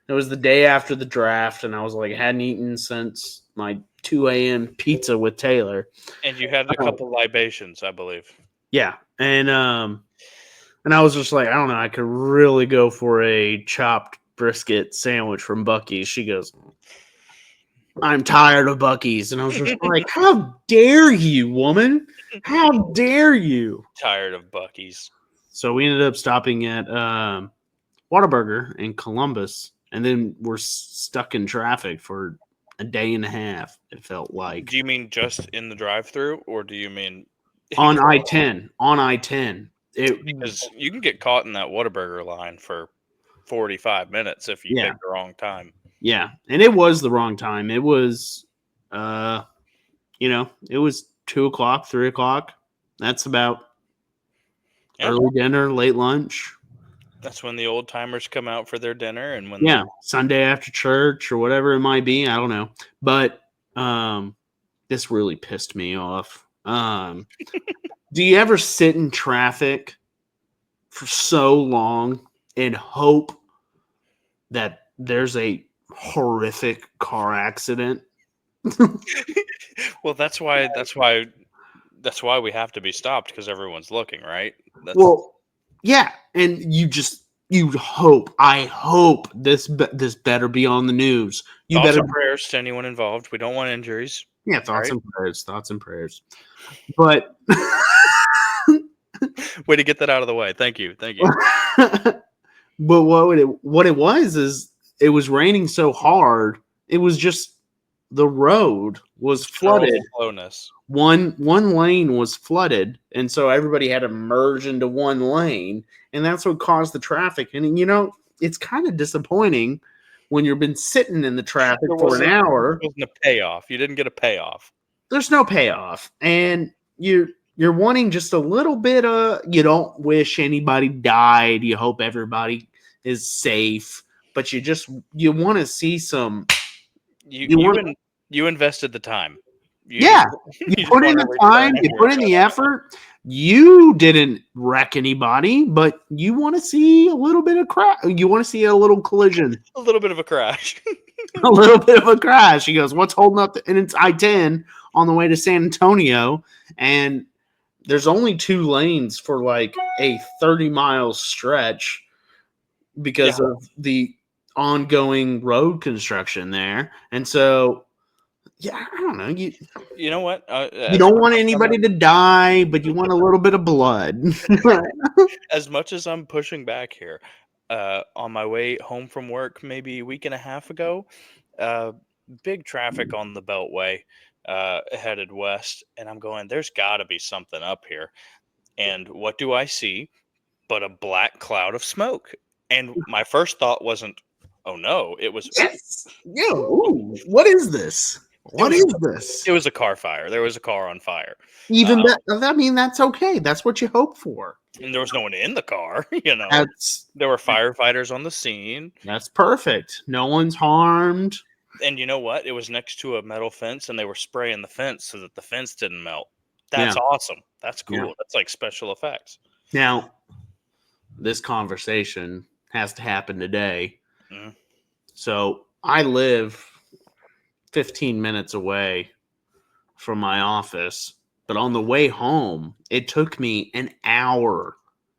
It was the day after the draft, and I was like, hadn't eaten since my 2 a.m. pizza with Taylor. And you had a couple libations, I believe. Yeah, and I was just like, I don't know, I could really go for a chopped brisket sandwich from Bucky's. She goes, I'm tired of Bucky's, and I was just like, how dare you, woman? How dare you? Tired of Buc-ee's. So we ended up stopping at Whataburger in Columbus, and then we're stuck in traffic for a day and a half. It felt like. Do you mean just in the drive-through, or do you mean on I-10? On I-10, because you can get caught in that Whataburger line for 45 minutes if you pick the wrong time. Yeah, and it was the wrong time. It was, it was 2 o'clock, 3 o'clock. That's about early dinner, late lunch. That's when the old timers come out for their dinner, and when Sunday after church or whatever it might be. I don't know, but this really pissed me off. Do you ever sit in traffic for so long and hope that there's a horrific car accident? Well, that's why we have to be stopped, because everyone's looking, right? Yeah, and you hope. I hope this better be on the news. Thoughts and prayers to anyone involved. We don't want injuries. Yeah, thoughts and prayers. But way to get that out of the way. Thank you. But what it was is it was raining so hard. It was just the road was flooded. One lane was flooded, and so everybody had to merge into one lane, and that's what caused the traffic. And it's kind of disappointing when you've been sitting in the traffic for an hour. There wasn't a payoff. You didn't get a payoff. There's no payoff, and you're wanting just a little bit of. You don't wish anybody died. You hope everybody is safe, but you want to see some. You invested the time. You put in the time, you put in the effort. You didn't wreck anybody, but you want to see a little bit of crash. You want to see a little collision. A little bit of a crash. A little bit of a crash. He goes, what's holding up? And it's I-10 on the way to San Antonio, and there's only 2 lanes for like a 30-mile stretch because of the ongoing road construction there. And so, yeah, I don't know. You know what? You don't want anybody to die, but you want a little bit of blood. As much as I'm pushing back here, on my way home from work, maybe a week and a half ago, big traffic on the Beltway, headed west, and I'm going, there's got to be something up here. And what do I see but a black cloud of smoke? And my first thought wasn't, oh no, it was, Yes. Yeah. Ooh, what is this? What is this? it was a car fire. There was a car on fire. Even that, I mean, that's okay. That's what you hope for. And there was no one in the car, you know. That's There were firefighters on the scene. That's perfect. No one's harmed. And you know what? It was next to a metal fence, and they were spraying the fence so that the fence didn't melt. That's awesome. That's cool. Yeah. That's like special effects. Now, this conversation has to happen today. Mhm. So I live 15 minutes away from my office, but on the way home, it took me an hour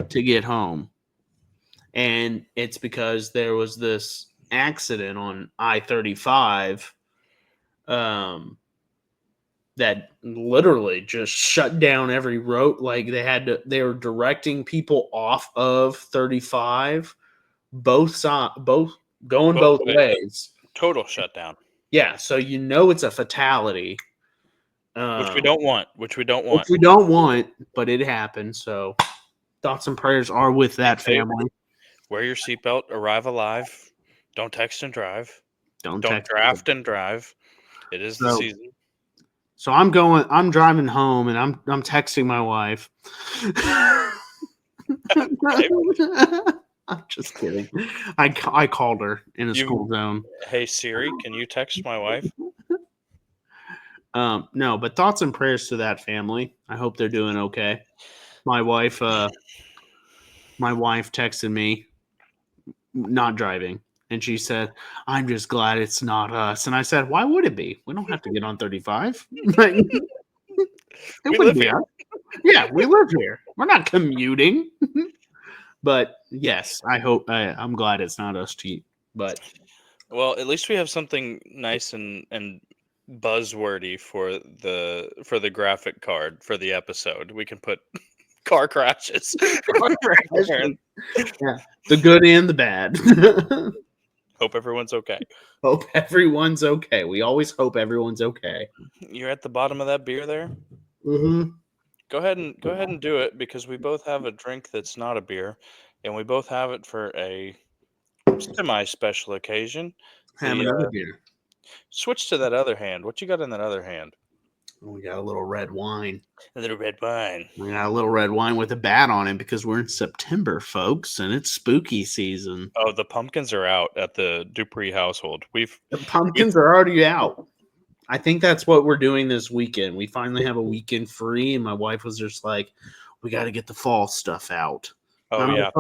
to get home. And it's because there was this accident on I-35 that literally just shut down every road. Like they were directing people off of 35, both going both ways. Total shutdown. Yeah, so it's a fatality. Which we don't want. Which we don't want, but it happened. So thoughts and prayers are with that family. Wear your seatbelt. Arrive alive. Don't text and drive. Don't draft and drive. It is the season. So I'm driving home, and I'm texting my wife. I'm just kidding. I called her in a school zone. Hey Siri, can you text my wife? No, but thoughts and prayers to that family. I hope they're doing okay. My wife texted me, not driving, and she said, "I'm just glad it's not us." And I said, "Why would it be? We don't have to get on 35. We live here. Yeah, we live here. We're not commuting." But yes, I'm glad it's not us too. But well, at least we have something nice and buzzwordy for the graphic card for the episode. We can put car crashes. Yeah, the good and the bad. Hope everyone's okay. Hope everyone's okay. We always hope everyone's okay. You're at the bottom of that beer there? Mm-hmm. Go ahead and do it, because we both have a drink that's not a beer, and we both have it for a semi-special occasion. Have another beer. Switch to that other hand. What you got in that other hand? We got a little red wine. A little red wine. We got a little red wine with a bat on it because we're in September, folks, and it's spooky season. Oh, the pumpkins are out at the Dupree household. The pumpkins are already out. I think that's what we're doing this weekend. We finally have a weekend free, and my wife was just like, "We got to get the fall stuff out." Oh yeah,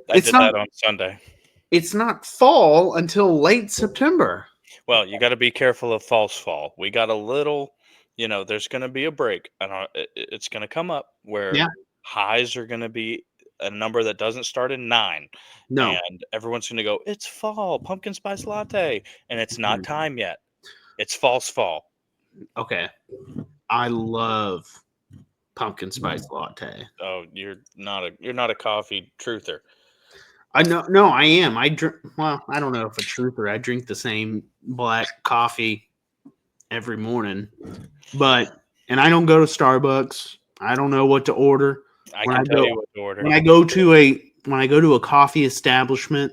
I did that on Sunday. It's not fall until late September. Well, you got to be careful of false fall. We got a little, there's going to be a break, and it's going to come up where highs are going to be a number that doesn't start in 9. No, and everyone's going to go, "It's fall, pumpkin spice latte," and it's not time yet. It's false fall. Okay, I love pumpkin spice latte. Oh, you're not a coffee truther. I know. No, I am. I drink. Well, I don't know if a truther. I drink the same black coffee every morning, and I don't go to Starbucks. I don't know what to order. I can tell you what to order. When I go to a coffee establishment,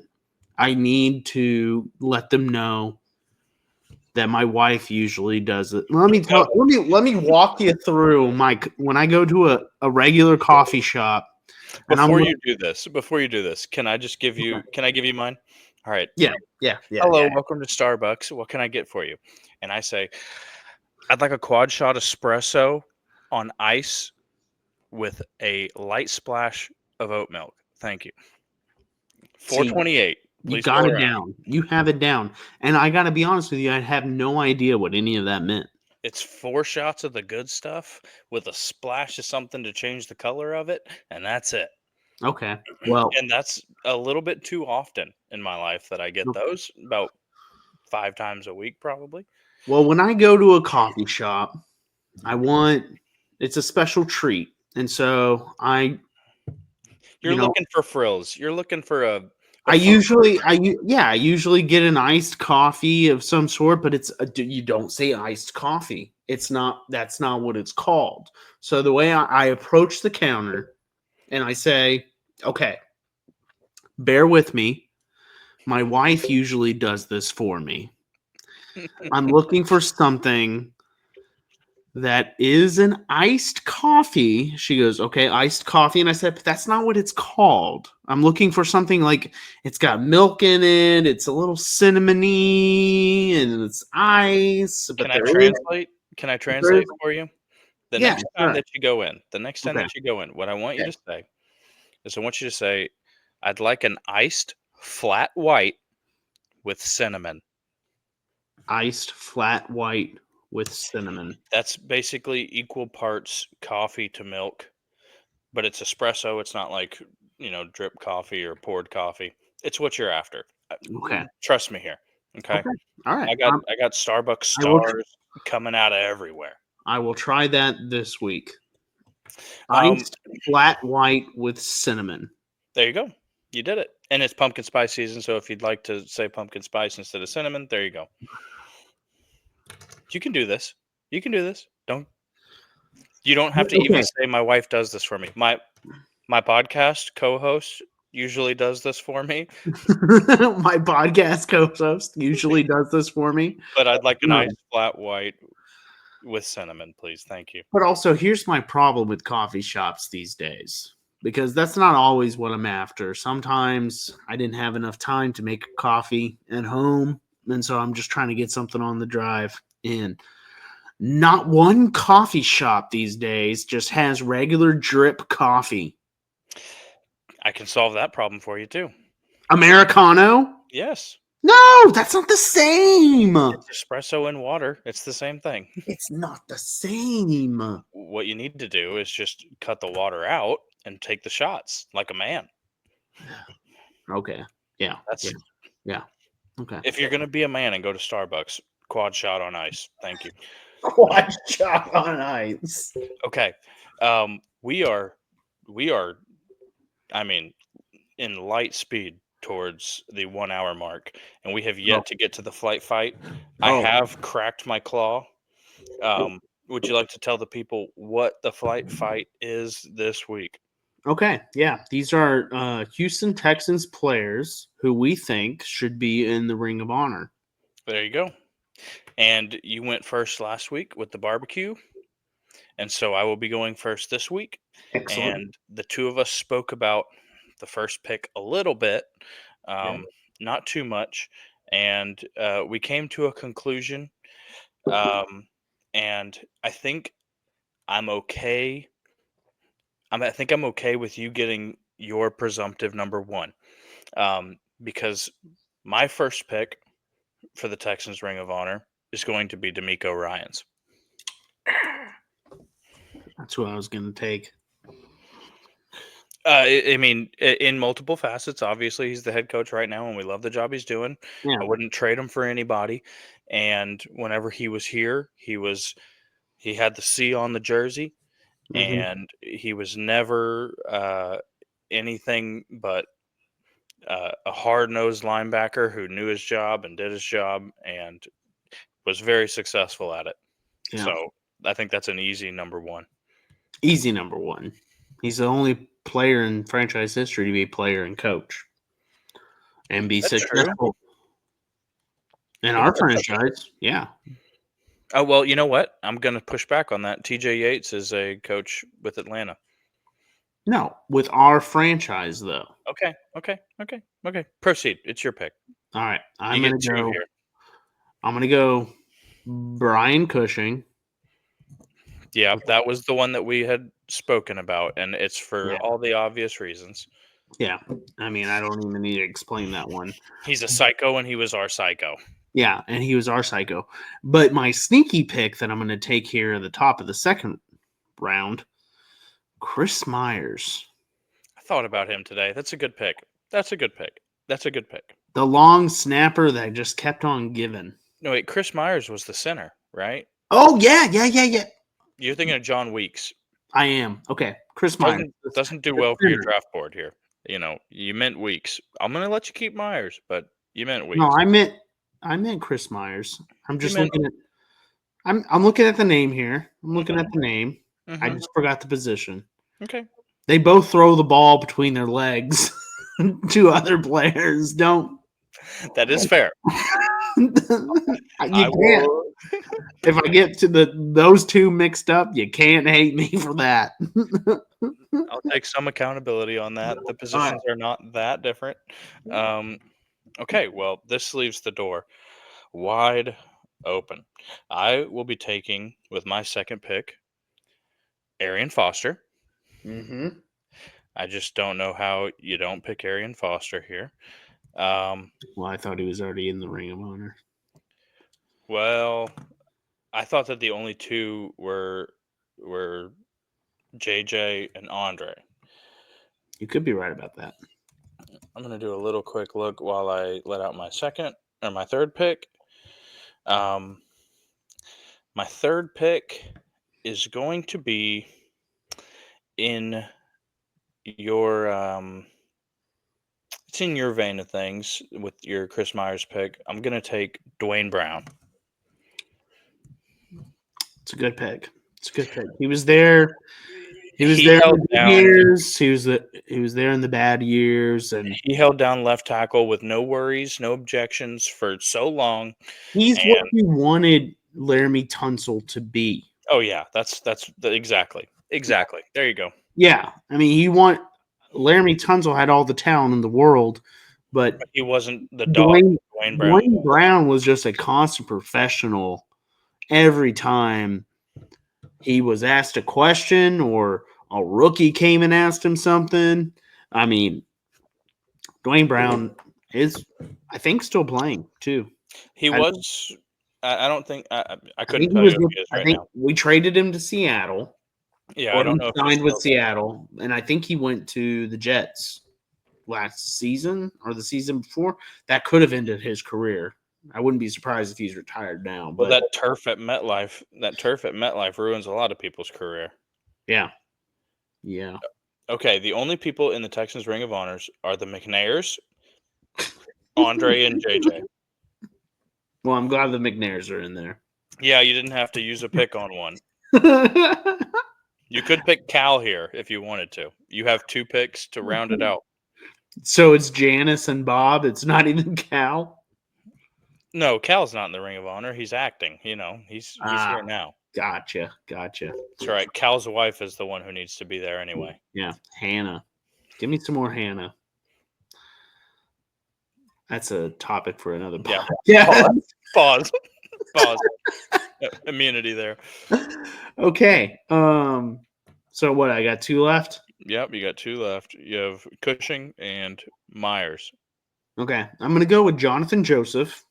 I need to let them know that my wife usually does it. Let me walk you through when I go to a regular coffee shop. Before you do this, can I just give you? Can I give you mine? All right. Yeah. Hello, welcome to Starbucks. What can I get for you? And I say, I'd like a quad shot espresso on ice with a light splash of oat milk. Thank you. $4.28. You got it down. You have it down. And I got to be honest with you, I have no idea what any of that meant. It's 4 shots of the good stuff with a splash of something to change the color of it, and that's it. Okay. Well, And that's a little bit too often in my life that I get those, about 5 times a week probably. when I go to a coffee shop, it's a special treat. And so You're you know, looking for frills. You're looking for a I fun usually, drink. I usually get an iced coffee of some sort, but you don't say iced coffee. That's not what it's called. So the way I approach the counter and I say, okay, bear with me. My wife usually does this for me. I'm looking for something that is an iced coffee. She goes, okay, iced coffee. And I said, but that's not what it's called. I'm looking for something like it's got milk in it, it's a little cinnamony, and it's ice. But Can I there is, translate? Can I there is translate for you? The yeah, next time right. that you go in, Okay. what I want you Okay. to say is I want you to say, "I'd like an iced flat white with cinnamon." Iced flat white with cinnamon. That's basically equal parts coffee to milk, but it's espresso. It's not like, drip coffee or poured coffee. It's what you're after. Okay. Trust me here. Okay. Okay. All right. I got Starbucks I will. stars coming out of everywhere. I will try that this week. Um, Iced flat white with cinnamon. there you go. You did it. And it's pumpkin spice season, so if you'd like to say pumpkin spice instead of cinnamon, there you go. You can do this. You can do this. You don't have to even Okay. say my wife does this for me. My podcast co-host usually does this for me, My podcast co-host usually does this for me. but I'd like a No. nice flat white with cinnamon, please. Thank you. But also, here's my problem with coffee shops these days because that's not always what I'm after. Sometimes I didn't have enough time to make coffee at home, and so I'm just trying to get something on the drive in. Not one coffee shop these days just has regular drip coffee. I can solve that problem for you too. Americano? Yes. No, that's not the same. It's espresso and water. It's the same thing. It's not the same. What you need to do is just cut the water out and take the shots like a man. Okay. Yeah. That's Yeah. Okay. If you're gonna be a man and go to Starbucks, quad shot on ice. Thank you. Quad shot on ice. Okay. We are, I mean, in light speed towards the 1 hour mark, and we have yet to get to the flight fight. I Oh. have cracked my claw. Would you like to tell the people what the flight fight is this week? Okay. Yeah. These are Houston Texans players who we think should be in the Ring of Honor. There you go. And you went first last week with the barbecue. And so I will be going first this week. Excellent. And the two of us spoke about the first pick a little bit, not too much. And we came to a conclusion. And I think I'm okay. I think I'm okay with you getting your presumptive number one, because my first pick for the Texans Ring of Honor is going to be D'Amico Ryans. That's who I was going to take. I mean, in multiple facets. Obviously, he's the head coach right now, and we love the job he's doing. Yeah. I wouldn't trade him for anybody. And whenever he was here, he had the C on the jersey, and he was never anything but a hard-nosed linebacker who knew his job and did his job and was very successful at it. Yeah. So I think that's an easy number one. Easy number one. He's the only player in franchise history to be a player and coach and be That's successful in our franchise. Yeah. Oh, well, you know what? I'm going to push back on that. TJ Yates is a coach with Atlanta. No, with our franchise though. Okay. Proceed. It's your pick. All right. You get two here. I'm gonna go Brian Cushing. Yeah, that was the one that we had spoken about, and it's for all the obvious reasons. Yeah. I mean, I don't even need to explain that one. He's a psycho, and he was our psycho. Yeah, and he was our psycho. But my sneaky pick that I'm going to take here at the top of the second round, Chris Myers. I thought about him today. That's a good pick. That's a good pick. That's a good pick. The long snapper that just kept on giving. No, wait, Chris Myers was the center, right? Oh, yeah. You're thinking of John Weeks. I am. Okay, Chris Myers. Doesn't do well for your draft board here. You meant Weeks. I'm gonna let you keep Myers, but you meant Weeks. No, I meant Chris Myers. I'm just meant- looking at I'm looking at the name here. I'm looking at the name. I Mhm. just forgot the position. Okay. They both throw the ball between their legs to other players. Don't. That is fair. You can't. If I get to those two mixed up, you can't hate me for that. I'll take some accountability on that. The positions are not that different. Okay, well, this leaves the door wide open. I will be taking, with my second pick, Arian Foster. Mm-hmm. I just don't know how you don't pick Arian Foster here. Well, I thought he was already in the Ring of Honor. Well, I thought that the only two were JJ and Andre. You could be right about that. I'm going to do a little quick look while I let out my third pick. My third pick is going to be in your it's in your vein of things with your Chris Myers pick. I'm going to take Dwayne Brown. It's a good pick. He was there. He was there in the good years. He was there in the bad years, and he held down left tackle with no worries, no objections for so long. He's what we wanted Laramie Tunsil to be. Oh yeah, that's exactly. There you go. Yeah, I mean, Laramie Tunsil had all the talent in the world, but he wasn't the dog. Dwayne Brown. Dwayne Brown was just a constant professional. Every time he was asked a question or a rookie came and asked him something, I mean, Dwayne Brown is, I think, still playing too. He was. I don't think I couldn't tell you if he is right now. We traded him to Seattle. Yeah, I don't know if he signed with Seattle, and I think he went to the Jets last season or the season before. That could have ended his career. I wouldn't be surprised if he's retired now. But that turf at MetLife ruins a lot of people's career. Yeah. Okay, the only people in the Texans Ring of Honors are the McNairs, Andre, and JJ. Well, I'm glad the McNairs are in there. Yeah, you didn't have to use a pick on one. You could pick Cal here if you wanted to. You have two picks to round it out. So it's Janice and Bob. It's not even Cal. No, Cal's not in the Ring of Honor. He's acting. He's here now. Gotcha. That's right. Cal's wife is the one who needs to be there anyway. Yeah, Hannah. Give me some more Hannah. That's a topic for another podcast. Yeah. Pause. Immunity there. Okay. So what? I got two left? Yep, you got two left. You have Cushing and Myers. Okay. I'm going to go with Jonathan Joseph.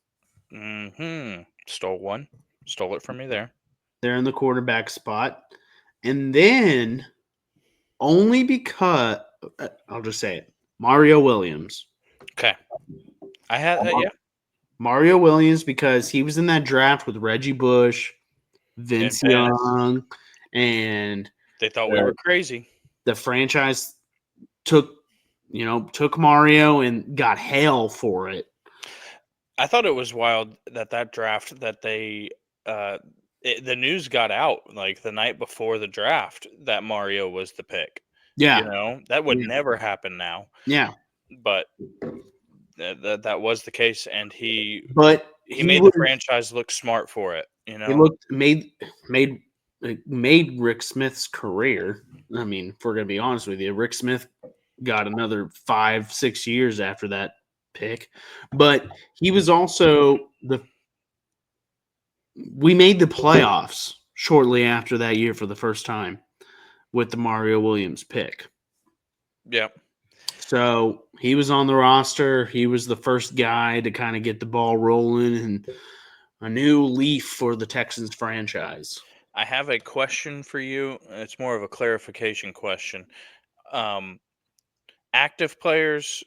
Stole one. Stole it from me there. They're in the quarterback spot. And then, only because, I'll just say it, Mario Williams. Okay. I had that, yeah. Mario Williams, because he was in that draft with Reggie Bush, Vince Young, and they thought we were crazy. The franchise took Mario and got hell for it. I thought it was wild that draft that they the news got out like the night before the draft that Mario was the pick. Yeah. That would never happen now. Yeah. But that was the case, and he made the franchise look smart for it. He made Rick Smith's career. I mean, if we're gonna be honest with you, Rick Smith got another 5-6 years after that pick, but he was also we made the playoffs shortly after that year for the first time with the Mario Williams pick. Yep. So he was on the roster. He was the first guy to kind of get the ball rolling and a new leaf for the Texans franchise. I have a question for you. It's more of a clarification question. Um, Active players,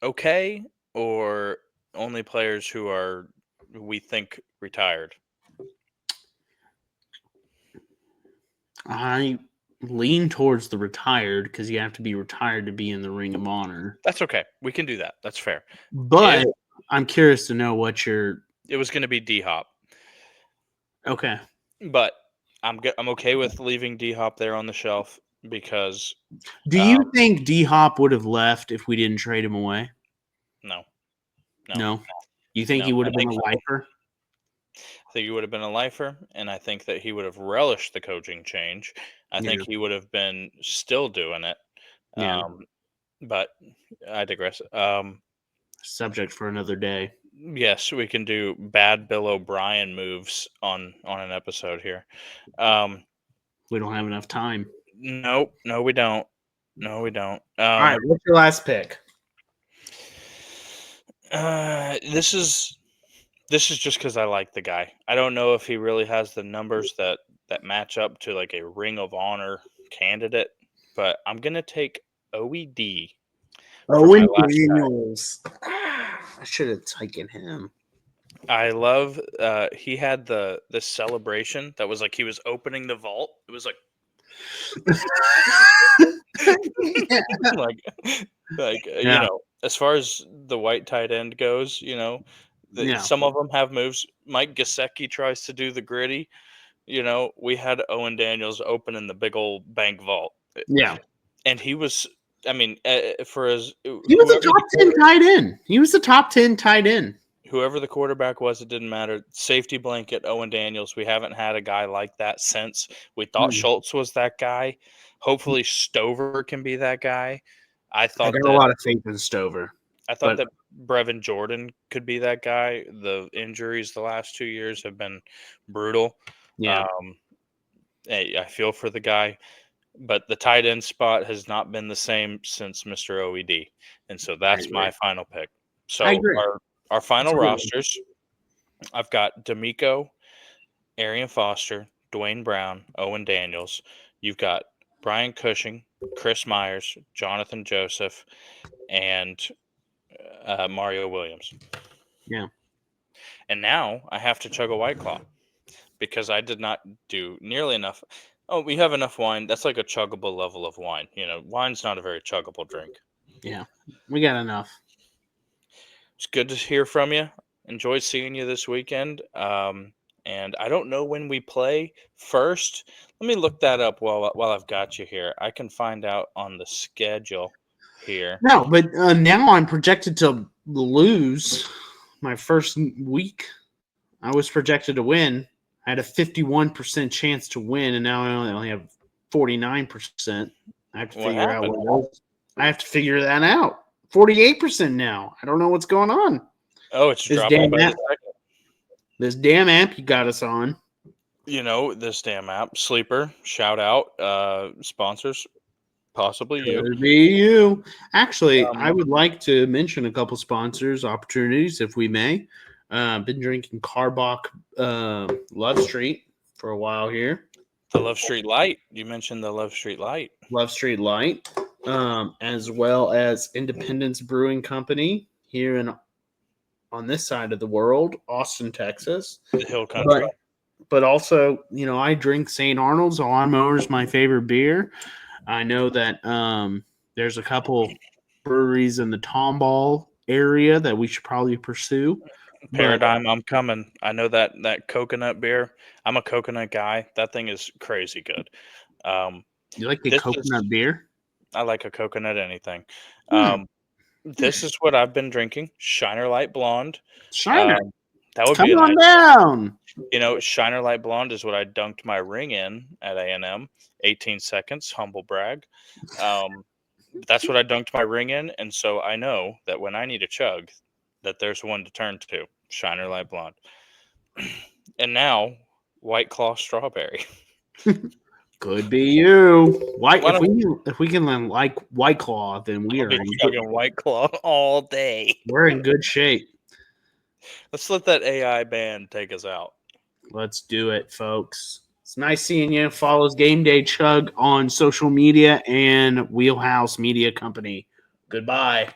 okay, or only players who are we think retired? I lean towards the retired because you have to be retired to be in the Ring of Honor. That's okay. We can do that. That's fair. But I'm curious to know what your It was going to be D Hop, okay. but I'm okay with leaving D Hop there on the shelf because Do you think D Hop would have left if we didn't trade him away? no. No. You think No, he would I have been think a lifer? I think he would have been a lifer, and I think that he would have relished the coaching change. I think Yeah. he would have been still doing it. Yeah. But I digress. Subject for another day. Yes, we can do bad Bill O'Brien moves on an episode here. Um, We don't have enough time. nope, no, we don't. No, we don't. All right, what's your last pick? This is just because I like the guy. I don't know if he really has the numbers that match up to like a Ring of Honor candidate, but I'm gonna take OED for my Owen last pick. Daniels. I should have taken him. I love he had the celebration that was like he was opening the vault. It was like like you Yeah. know, as far as the white tight end goes, you know, Yeah. some of them have moves. Mike Gesicki tries to do the gritty. You know, we had Owen Daniels opening the big old bank vault. Yeah. And he was, I mean, for his He was a top 10 tight end. He was a top 10 tight end. whoever the quarterback was, it didn't matter. Safety blanket, Owen Daniels. We haven't had a guy like that since. We thought Schultz was that guy. Hopefully, Stover can be that guy. I I got a lot of faith in Stover. I thought that Brevin Jordan could be that guy. The injuries the last 2 years have been brutal. Yeah. I feel for the guy, but the tight end spot has not been the same since Mr. OED, and so that's my final pick. So our final rosters, I've got D'Amico, Arian Foster, Dwayne Brown, Owen Daniels. You've got Brian Cushing, Chris Myers, Jonathan Joseph, and Mario Williams. Yeah. And now I have to chug a White Claw because I did not do nearly enough. Oh, we have enough wine. That's like a chuggable level of wine. You know, wine's not a very chuggable drink. Yeah. We got enough. It's good to hear from you. Enjoyed seeing you this weekend. And I don't know when we play first. Let me look that up while I've got you here. I can find out on the schedule here. No, but now I'm projected to lose my first week. I was projected to win. I had a 51% chance to win, and now I only have 49%. I have to figure out what else. I have to figure that out. 48% now. I don't know what's going on. Oh, it's dropping by the second. This damn app you got us on. You know, this damn app. Sleeper, Shoutout, sponsors, possibly you. Could be you. Actually, I would like to mention a couple sponsors, opportunities, if we may. Been drinking Carbach Love Street for a while here. The Love Street Light. You mentioned the Love Street Light. Love Street Light, as well as Independence Brewing Company here on this side of the world, Austin, Texas. The Hill Country. But also, you know, I drink St. Arnold's. Lawnmower is my favorite beer. I know that there's a couple breweries in the Tomball area that we should probably pursue. Paradigm, I'm coming. I know that coconut beer. I'm a coconut guy. That thing is crazy good. You like the coconut beer? I like a coconut anything. This is what I've been drinking. Shiner Light Blonde. Shiner. That would Come be on down. You know, Shiner Light Blonde is what I dunked my ring in at A&M. 18 seconds, humble brag. That's what I dunked my ring in, and so I know that when I need a chug, that there's one to turn to. Shiner Light Blonde. And now, White Claw Strawberry. Could be you. Why If we can learn like White Claw, then I'll be chugging White Claw all day. we're in good shape. Let's let that AI band take us out. Let's do it, folks. It's nice seeing you. Follows Game Day Chug on social media and Wheelhouse Media Company. Goodbye.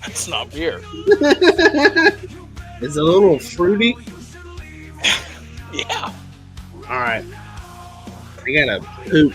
That's not beer. It's a little fruity. Yeah. All right. I gotta poop.